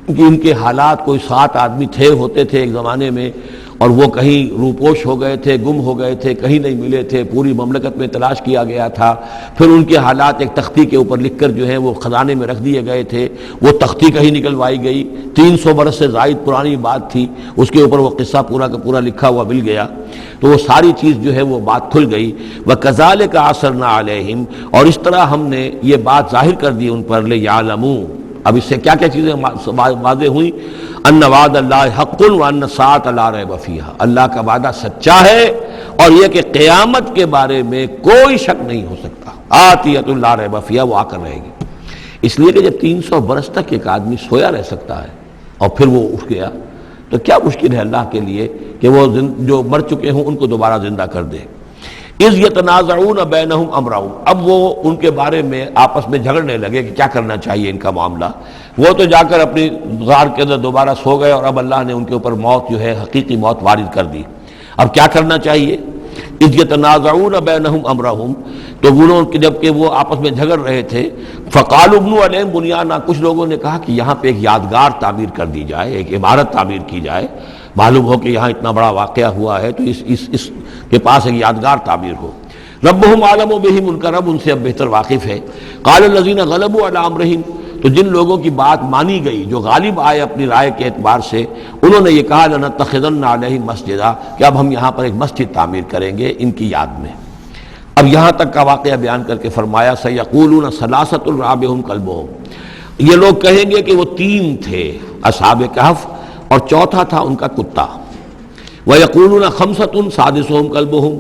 Speaker 2: کہ ان کے حالات، کوئی 7 آدمی ہوتے تھے ایک زمانے میں، اور وہ کہیں روپوش ہو گئے تھے، گم ہو گئے تھے، کہیں نہیں ملے تھے، پوری مملکت میں تلاش کیا گیا تھا، پھر ان کے حالات ایک تختی کے اوپر لکھ کر جو ہیں وہ خزانے میں رکھ دیے گئے تھے، وہ تختی کہیں نکلوائی گئی، 300 برس سے زائد پرانی بات تھی، اس کے اوپر وہ قصہ پورا کا پورا لکھا ہوا مل گیا، تو وہ ساری چیز جو ہے وہ بات کھل گئی۔ وَكَذَلِكَ أَعْثَرْنَا عَلَيْهِمْ، اور اس طرح ہم نے یہ بات ظاہر کر دی ان پر، لِيَعْلَمُوا، اب اس سے کیا کیا چیزیں واضح ہوئیں؟ ان وعد اللہ حق وان الساعۃ لا ریب فیہا، اللہ کا وعدہ سچا ہے اور یہ کہ قیامت کے بارے میں کوئی شک نہیں ہو سکتا، آتیۃ لا ریب فیہا، وہ آ کر رہے گی۔ اس لیے کہ جب 300 برس تک ایک آدمی سویا رہ سکتا ہے اور پھر وہ اٹھ گیا، تو تو کیا مشکل ہے اللہ کے لیے کہ وہ جو مر چکے ہوں ان کو دوبارہ زندہ کر دے۔ اذ یتنازعون بینہم امرہم، اب وہ ان کے بارے میں آپس میں جھگڑنے لگے کہ کیا کرنا چاہیے ان کا معاملہ۔ وہ تو جا کر اپنی غار کے اندر دوبارہ سو گئے اور اب اللہ نے ان کے اوپر موت جو ہے حقیقی موت وارد کر دی۔ اب کیا کرنا چاہیے؟ اذ یتنازعون بینہم امرہم، تو انہوں جب کہ وہ آپس میں جھگڑ رہے تھے، فقالوا ابنوا علیہم بنیانا، کچھ لوگوں نے کہا کہ یہاں پہ ایک یادگار تعمیر کر دی جائے، ایک عمارت تعمیر کی جائے، معلوم ہو کہ یہاں اتنا بڑا واقعہ ہوا ہے تو اس کے پاس ایک یادگار تعمیر ہو۔ ربہم اعلم بہم، ان کا رب ان سے اب بہتر واقف ہے۔ قال الذین غلبوا علی امرہم، تو جن لوگوں کی بات مانی گئی، جو غالب آئے اپنی رائے کے اعتبار سے، انہوں نے یہ کہا لنتخذن علیہم مسجدا، کہ اب ہم یہاں پر ایک مسجد تعمیر کریں گے ان کی یاد میں۔ اب یہاں تک کا واقعہ بیان کر کے فرمایا سیقولون ثلاثۃ رابعہم کلبہم، یہ لوگ کہیں گے کہ وہ 3 تھے اصحاب کہف اور چوتھا تھا ان کا کتا۔ ویقولون خمسۃ سادسہم کلبہم،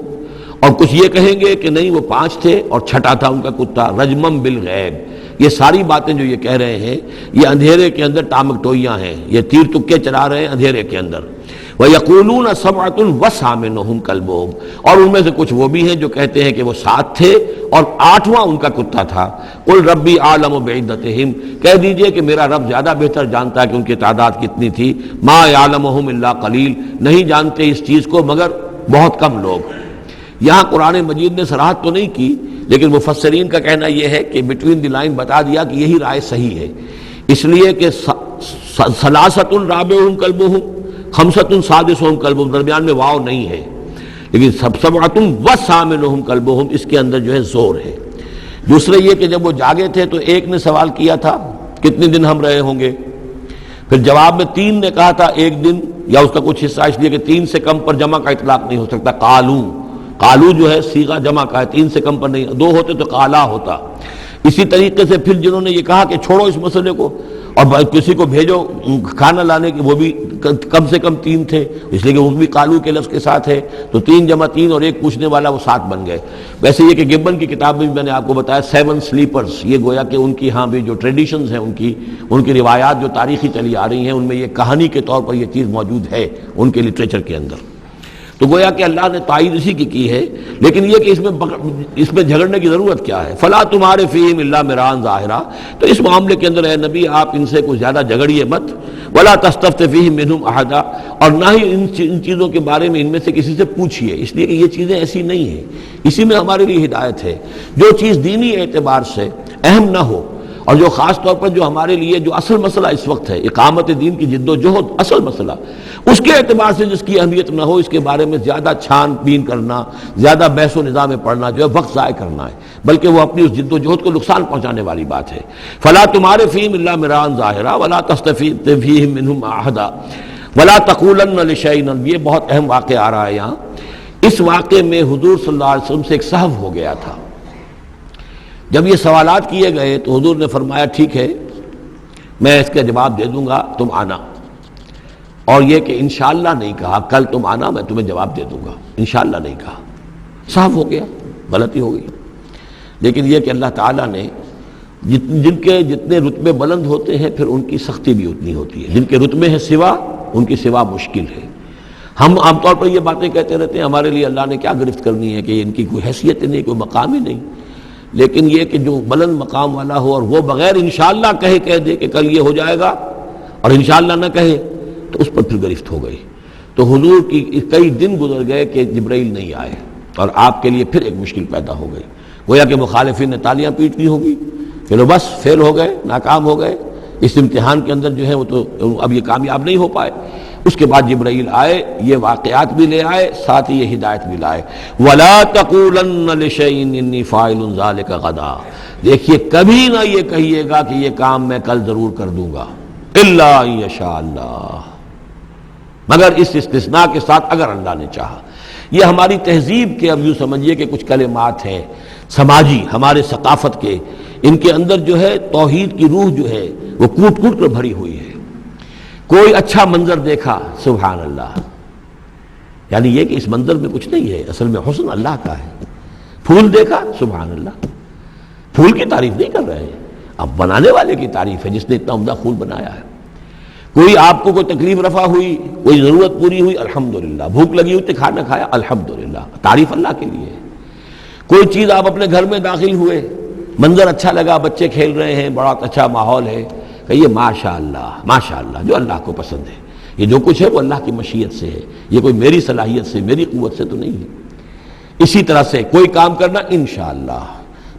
Speaker 2: اور کچھ یہ کہیں گے کہ نہیں وہ 5 تھے اور چھٹا تھا ان کا کتا۔ رجمم بالغیب، یہ ساری باتیں جو یہ کہہ رہے ہیں یہ اندھیرے کے اندر ٹامک ٹوئیاں ہیں، یہ تیر تکے چلا رہے ہیں اندھیرے کے اندر۔ وَيَقُولُونَ سَبْعَةٌ وَثَامِنُهُمْ كَلْبُهُمْ، اور ان میں سے کچھ وہ بھی ہیں جو کہتے ہیں کہ وہ 7 تھے اور 8واں ان کا کتا تھا۔ قُلْ رَبِّي أَعْلَمُ بِعِدَّتِهِمْ، کہہ دیجئے کہ میرا رب زیادہ بہتر جانتا ہے کہ ان کی تعداد کتنی تھی۔ مَا يَعْلَمُهُمْ إِلَّا قَلِيلٌ، نہیں جانتے اس چیز کو مگر بہت کم لوگ۔ یہاں قرآن مجید نے صراحت تو نہیں کی، لیکن مفسرین کا کہنا یہ ہے کہ بٹوین دی لائن بتا دیا کہ یہی رائے صحیح ہے، اس لیے کہ ثلاثۃ رابعہم کلبہم، خمسۃ سادسہم کلبہم، درمیان میں واو نہیں ہے، لیکن سبعۃ وثامنہم کلبہم اس کے اندر جو ہے زور ہے۔ دوسرے یہ کہ جب وہ جاگے تھے تو ایک نے سوال کیا تھا کتنے دن ہم رہے ہوں گے، پھر جواب میں 3 نے کہا تھا 1 دن یا اس کا کچھ حصہ، اس لیے کہ 3 سے کم پر جمع کا اطلاق نہیں ہو سکتا۔ قالو جو ہے صیغہ جمع کا ہے، 3 سے کم پر نہیں، 2 ہوتے تو قالا ہوتا۔ اسی طریقے سے پھر جنہوں نے یہ کہا کہ چھوڑو اس مسئلے کو اور کسی کو بھیجو کھانا لانے کی، وہ بھی کم سے کم 3 تھے، اس لیے کہ وہ بھی قالو کے لفظ کے ساتھ ہے، تو 3 جمع 3 اور ایک پوچھنے والا، وہ 7 بن گئے۔ ویسے یہ کہ گبن کی کتاب میں بھی میں نے آپ کو بتایا 7 سلیپرز، یہ گویا کہ ان کی ہاں بھی جو ٹریڈیشنز ہیں ان کی روایات جو تاریخی چلی آ رہی ہیں ان میں یہ کہانی کے طور پر یہ چیز موجود ہے ان کے لٹریچر کے اندر۔ تو گویا کہ اللہ نے تائید اسی کی ہے، لیکن یہ کہ اس میں جھگڑنے کی ضرورت کیا ہے؟ فلا تمہارے فیہم الا مران ظاہرا، تو اس معاملے کے اندر اے نبی آپ ان سے کچھ زیادہ جھگڑیے مت۔ ولا تستفت فیہم منہم احدا، اور نہ ہی ان چیزوں کے بارے میں ان میں سے کسی سے پوچھیے، اس لیے کہ یہ چیزیں ایسی نہیں ہیں، اسی میں ہمارے لیے ہدایت ہے۔ جو چیز دینی اعتبار سے اہم نہ ہو، اور جو خاص طور پر جو ہمارے لیے جو اصل مسئلہ اس وقت ہے اقامت دین کی جد و جہد، اصل مسئلہ، اس کے اعتبار سے جس کی اہمیت نہ ہو، اس کے بارے میں زیادہ چھان بین کرنا، زیادہ بحث و نظام میں پڑھنا جو ہے وقت ضائع کرنا ہے، بلکہ وہ اپنی اس جد و جہد کو نقصان پہنچانے والی بات ہے۔ فلا تمہارے فیہم الا مران ظاہرا ولا تستفت فیہم منہم احدا ولا تقولن لشیء، یہ بہت اہم واقعہ آ رہا ہے یہاں۔ اس واقعے میں حضور صلی اللہ علیہ وسلم سے ایک سہو ہو گیا تھا۔ جب یہ سوالات کیے گئے تو حضور نے فرمایا ٹھیک ہے میں اس کا جواب دے دوں گا، تم آنا، اور یہ کہ انشاءاللہ نہیں کہا، کل تم آنا میں تمہیں جواب دے دوں گا، انشاءاللہ نہیں کہا، صاف ہو گیا، غلطی ہو گئی۔ لیکن یہ کہ اللہ تعالیٰ نے جن کے جتنے رتبے بلند ہوتے ہیں پھر ان کی سختی بھی اتنی ہوتی ہے، جن کے رتبے ہیں سوا ان کی سوا مشکل ہے۔ ہم عام طور پر یہ باتیں کہتے رہتے ہیں ہمارے لیے اللہ نے کیا گرفت کرنی ہے کہ ان کی کوئی حیثیت ہی نہیں، کوئی مقام ہی نہیں، لیکن یہ کہ جو بلند مقام والا ہو اور وہ بغیر انشاءاللہ کہہ دے کہ کل یہ ہو جائے گا اور انشاءاللہ نہ کہے تو اس پر پھر گرفت ہو گئی۔ تو حضور کی کئی دن گزر گئے کہ جبرائیل نہیں آئے اور آپ کے لیے پھر ایک مشکل پیدا ہو گئی، گویا کہ مخالفین نے تالیاں پیٹنی ہوگی، چلو بس فیل ہو گئے، ناکام ہو گئے اس امتحان کے اندر جو ہے وہ تو اب یہ کامیاب نہیں ہو پائے۔ اس کے بعد جبرائیل آئے، یہ واقعات بھی لے آئے، ساتھ ہی یہ ہدایت بھی لائے۔ وَلَا تَقُولَنَّ لِشَيْءٍ إِنِّي فَاعِلٌ ذَلِكَ غَدًا، دیکھیے کبھی نہ یہ کہیے گا کہ یہ کام میں کل ضرور کر دوں گا، إِلَّا أَن يَشَاءَ اللَّهُ، مگر اس استثناء کے ساتھ اگر اللہ نے چاہا۔ یہ ہماری تہذیب کے اب یوں سمجھیے کہ کچھ کلمات ہیں سماجی، ہمارے ثقافت کے، ان کے اندر جو ہے توحید کی روح جو ہے وہ کوٹ کوٹ کر بھری ہوئی ہے۔ کوئی اچھا منظر دیکھا سبحان اللہ، یعنی یہ کہ اس منظر میں کچھ نہیں ہے، اصل میں حسن اللہ کا ہے۔ پھول دیکھا سبحان اللہ، پھول کی تعریف نہیں کر رہے ہیں، اب بنانے والے کی تعریف ہے جس نے اتنا عمدہ پھول بنایا ہے۔ کوئی آپ کو کوئی تکلیف رفع ہوئی، کوئی ضرورت پوری ہوئی، الحمدللہ، بھوک لگی ہوئی تو کھانا کھایا، الحمدللہ، تعریف اللہ کے لیے ہے۔ کوئی چیز آپ اپنے گھر میں داخل ہوئے، منظر اچھا لگا، بچے کھیل رہے ہیں، بڑا اچھا ماحول ہے، کہیے ماشاءاللہ ماشاءاللہ، جو اللہ کو پسند ہے۔ یہ جو کچھ ہے وہ اللہ کی مشیت سے ہے، یہ کوئی میری صلاحیت سے، میری قوت سے تو نہیں ہے۔ اسی طرح سے کوئی کام کرنا، انشاءاللہ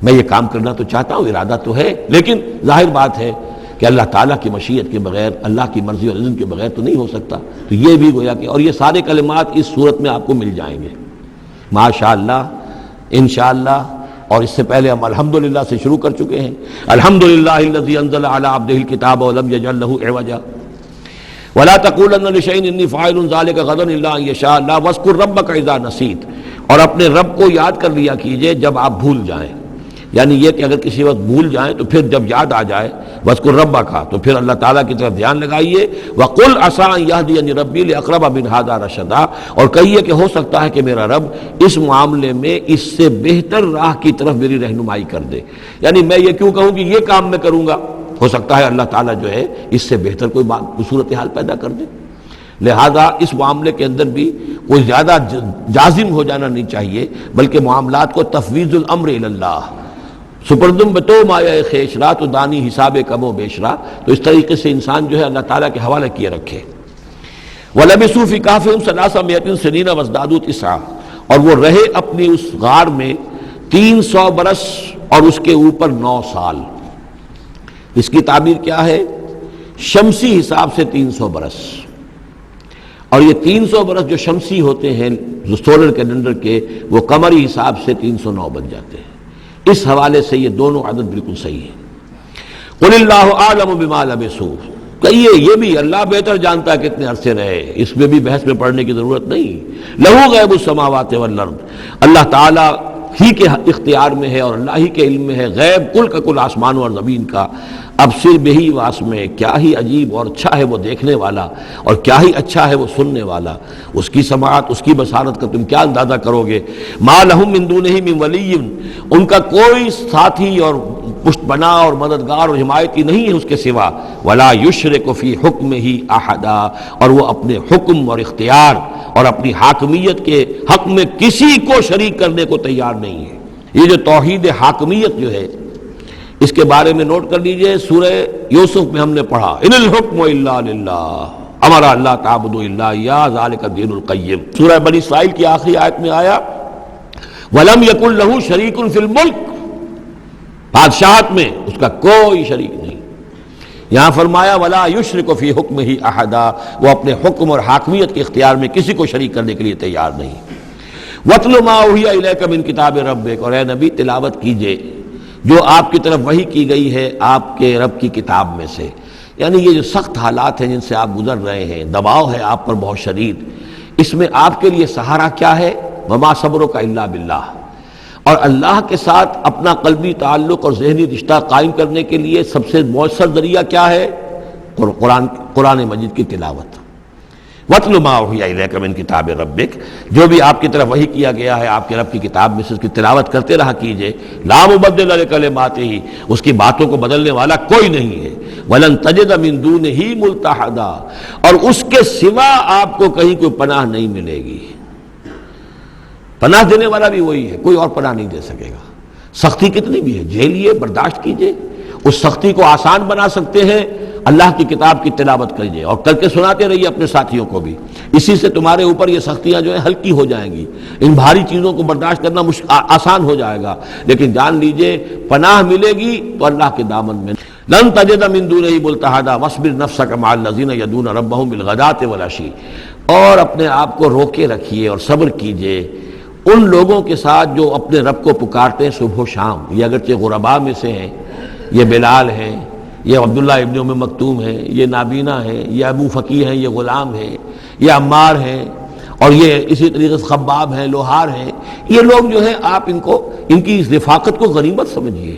Speaker 2: میں یہ کام کرنا تو چاہتا ہوں، ارادہ تو ہے، لیکن ظاہر بات ہے کہ اللہ تعالیٰ کی مشیت کے بغیر، اللہ کی مرضی اور اذن کے بغیر تو نہیں ہو سکتا۔ تو یہ بھی گویا کہ، اور یہ سارے کلمات اس صورت میں آپ کو مل جائیں گے، ماشاءاللہ، انشاءاللہ، اور اس سے پہلے ہم الحمدللہ سے شروع کر چکے ہیں۔ الحمدللہ الذی انزل علی عبدہ الکتاب ولم یجعل لہ عوجا ولا تقولن لشیء انی فاعل ذلک غدا الا ان یشاء اللہ واذکر ربک اذا نسیت، اور اپنے رب کو یاد کر لیا کیجئے جب آپ بھول جائیں، یعنی یہ کہ اگر کسی وقت بھول جائیں تو پھر جب یاد آ جائے وَاذْكُرْ رَبَّكَ، تو پھر اللہ تعالیٰ کی طرف دھیان لگائیے۔ وَقُلْ عَسَىٰ أَن يَهْدِيَنِ رَبِّي لِأَقْرَبَ مِنْ هَٰذَا رَشَدًا، اور کہیے کہ ہو سکتا ہے کہ میرا رب اس معاملے میں اس سے بہتر راہ کی طرف میری رہنمائی کر دے، یعنی میں یہ کیوں کہوں کہ یہ کام میں کروں گا، ہو سکتا ہے اللہ تعالیٰ جو ہے اس سے بہتر کوئی صورتحال پیدا کر دے۔ لہذا اس معاملے کے اندر بھی کوئی زیادہ جازم ہو جانا نہیں چاہیے، بلکہ معاملات کو تفویض الامر الی اللہ، سپردم بتو مایا خیشرا تو دانی حساب کم و بیشرا، تو اس طریقے سے انسان جو ہے اللہ تعالیٰ کے حوالے کیے رکھے۔ وَلَبِثُوا فِي كَهْفِهِمْ ثَلَاثَمِائَةٍ سِنِينَ وَازْدَادُوا تِسْعًا، اور وہ رہے اپنی اس غار میں 300 برس اور اس کے اوپر 9 سال۔ اس کی تعبیر کیا ہے؟ شمسی حساب سے 300 برس، اور یہ 300 برس جو شمسی ہوتے ہیں جو سولر کیلنڈر کے، وہ قمری حساب سے 309 بن جاتے ہیں۔ اس حوالے سے یہ دونوں عدد بالکل صحیح ہے۔ قُلِ اللَّهُ أَعْلَمُ بِمَا لَبِثُوا، کہیے یہ بھی اللہ بہتر جانتا ہے کتنے عرصے رہے، اس میں بھی بحث میں پڑھنے کی ضرورت نہیں۔ لَهُ غَيْبُ السَّمَاوَاتِ وَالْأَرْضِ، اللہ تعالیٰ ہی کے اختیار میں ہے اور اللہ ہی کے علم میں ہے غیب کل کا کل آسمانوں اور زمین کا۔ اب صرف بہی واس میں، کیا ہی عجیب اور اچھا ہے وہ دیکھنے والا، اور کیا ہی اچھا ہے وہ سننے والا، اس کی سماعت، اس کی بصارت کا تم کیا اندازہ کرو گے۔ ما لہم من دونہ من ولی، ان کا کوئی ساتھی اور پشت بنا اور مددگار اور حمایتی نہیں ہے اس کے سوا۔ ولا یشرک فی حکمہ احدا، اور وہ اپنے حکم اور اختیار اور اپنی حاکمیت کے حق میں کسی کو شریک کرنے کو تیار نہیں ہے۔ یہ جو توحید حاکمیت جو ہے، اس کے بارے میں نوٹ کر لیجئے، سورہ یوسف میں ہم نے پڑھا ان الحکم الا للہ امر اللہ تعبدوا الا ایاہ ذالک الدین القیم۔ سورہ بنی اسرائیل کی آخری آیت میں آیا ولم یکن لہ شریک فی الملک، بادشاہت میں اس کا کوئی شریک نہیں۔ یہاں فرمایا ولا یشرک فی حکمہ احدا، وہ اپنے حکم اور حاکمیت کے اختیار میں کسی کو شریک کرنے کے لیے تیار نہیں۔ وَاتْلُ مَا أُوحِیَ إِلَیْکَ مِن کِتَابِ رَبِّکَ، اور اے نبی تلاوت کیجئے جو آپ کی طرف وحی کی گئی ہے آپ کے رب کی کتاب میں سے، یعنی یہ جو سخت حالات ہیں جن سے آپ گزر رہے ہیں، دباؤ ہے آپ پر بہت شدید، اس میں آپ کے لیے سہارا کیا ہے؟ وَمَا صَبْرُکَ إِلَّا بِاللَّهِ، اور اللہ کے ساتھ اپنا قلبی تعلق اور ذہنی رشتہ قائم کرنے کے لیے سب سے مؤثر ذریعہ کیا ہے؟ قرآن مجید کی تلاوت۔ وَاتْلُ مَا أُوحِیَ إِلَیْکَ مِن کِتَابِ رَبِّکَ، جو بھی آپ کی طرف وحی کیا گیا ہے آپ کے رب کی کتاب میں سے، اس کی تلاوت کرتے رہا کیجئے۔ لا مبدل لکلماتہ، اس کی باتوں کو بدلنے والا کوئی نہیں ہے۔ وَلَن تَجِدَ مِن دُونِہ مُلْتَحَدًا، اور اس کے سوا آپ کو کہیں کوئی پناہ نہیں ملے گی۔ پناہ دینے والا بھی وہی ہے، کوئی اور پناہ نہیں دے سکے گا۔ سختی کتنی بھی ہے جھیلیے، برداشت کیجئے، اس سختی کو آسان بنا سکتے ہیں اللہ کی کتاب کی تلاوت کیجئے اور کر کے سناتے رہیے اپنے ساتھیوں کو بھی، اسی سے تمہارے اوپر یہ سختیاں جو ہیں ہلکی ہو جائیں گی، ان بھاری چیزوں کو برداشت کرنا آسان ہو جائے گا۔ لیکن جان لیجئے پناہ ملے گی تو اللہ کے دامن میں۔ لن تجد من دونہ ملتحدا واصبر نفسک مع الذین یدعون ربهم بالغداۃ والعشی، اور اپنے آپ کو روکے رکھیے اور صبر کیجئے ان لوگوں کے ساتھ جو اپنے رب کو پکارتے ہیں صبح و شام۔ یہ اگرچہ غرباء میں سے ہیں، یہ بلال ہیں، یہ عبداللہ ابن ام مکتوم ہیں، یہ نابینا ہیں، یہ ابو فقی ہیں، یہ غلام ہیں، یہ عمار ہیں، اور یہ اسی طریقے سے خباب ہیں، لوہار ہیں۔ یہ لوگ جو ہیں آپ ان کی اس رفاقت کو غنیمت سمجھیے۔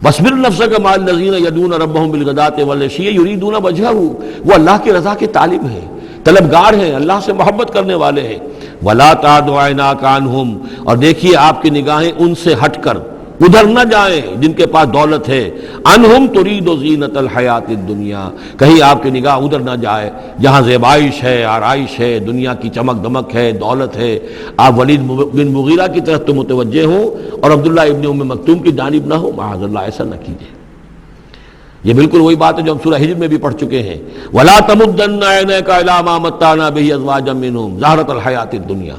Speaker 2: وَاصْبِرْ نَفْسَكَ مَعَ الَّذِينَ يَدْعُونَ رَبَّهُم بِالْغَدَاةِ وَالْعَشِيِّ يُرِيدُونَ وَجْهَهُ، وہ اللہ کی رضا کے طالب ہیں، طلبگار ہیں، اللہ سے محبت کرنے والے ہیں۔ وَلَا تَعْدُ عَيْنَاكَ عَنْهُمْ، اور دیکھیے آپ کی نگاہیں ان سے ہٹ کر، ادھر نہ جائیں جن کے پاس دولت ہے، انہم ترید زینت الحیات الدنیا، کہیں آپ کی نگاہ ادھر نہ جائے جہاں زیبائش ہے، آرائش ہے، دنیا کی چمک دمک ہے، دولت ہے، آپ ولید بن مغیرہ کی طرف تو متوجہ ہوں اور عبداللہ ابن ام مکتوم کی جانب نہ ہو، معاذ اللہ ایسا نہ کیجیے۔ یہ بالکل وہی بات ہے جو ہم سورہ ہجر میں بھی پڑھ چکے ہیں، وَلَا تَمُدَّنَّ عَيْنَيْكَ إِلَىٰ مَا مَتَّعْنَا بِهِ أَزْوَاجًا مِّنْهُمْ زَهْرَةَ الْحَيَاةِ الدُّنْيَا،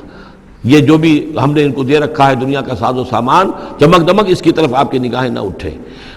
Speaker 2: یہ جو بھی ہم نے ان کو دے رکھا ہے دنیا کا ساز و سامان، چمک دمک، اس کی طرف آپ کی نگاہیں نہ اٹھے۔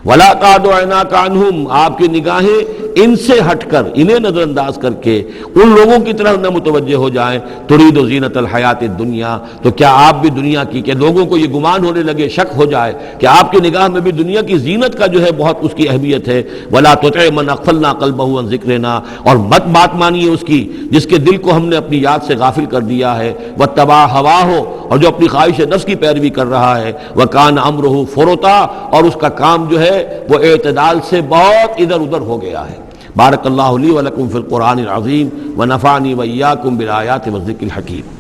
Speaker 2: وَلَا تَعْدُ عَيْنَاكَ عَنْهُمْ، آپ کی نگاہیں ان سے ہٹ کر، انہیں نظر انداز کر کے ان لوگوں کی طرف نہ متوجہ ہو جائیں، ترید زینت الحیات الدنیا، تو کیا آپ بھی دنیا کی، کہ لوگوں کو یہ گمان ہونے لگے، شک ہو جائے کہ آپ کی نگاہ میں بھی دنیا کی زینت کا جو ہے بہت اس کی اہمیت ہے۔ وَلَا تُطِعْ مَنْ أَغْفَلْنَا قَلْبَهُ عَنْ ذِكْرِنَا، اور مت بات مانیے اس کی جس کے دل کو ہم نے اپنی یاد سے غافل کر دیا ہے، وَاتَّبَعَ هَوَاهُ، اور جو اپنی خواہش نفس کی پیروی کر رہا ہے، وَكَانَ أَمْرُهُ فُرُطًا، اور اس کا کام جو ہے وہ اعتدال سے بہت ادھر ادھر ہو گیا ہے۔ بارک اللہ لی ولکم فی القرآن العظیم ونفعنی وإیاکم بالآیات والذکر الحکیم۔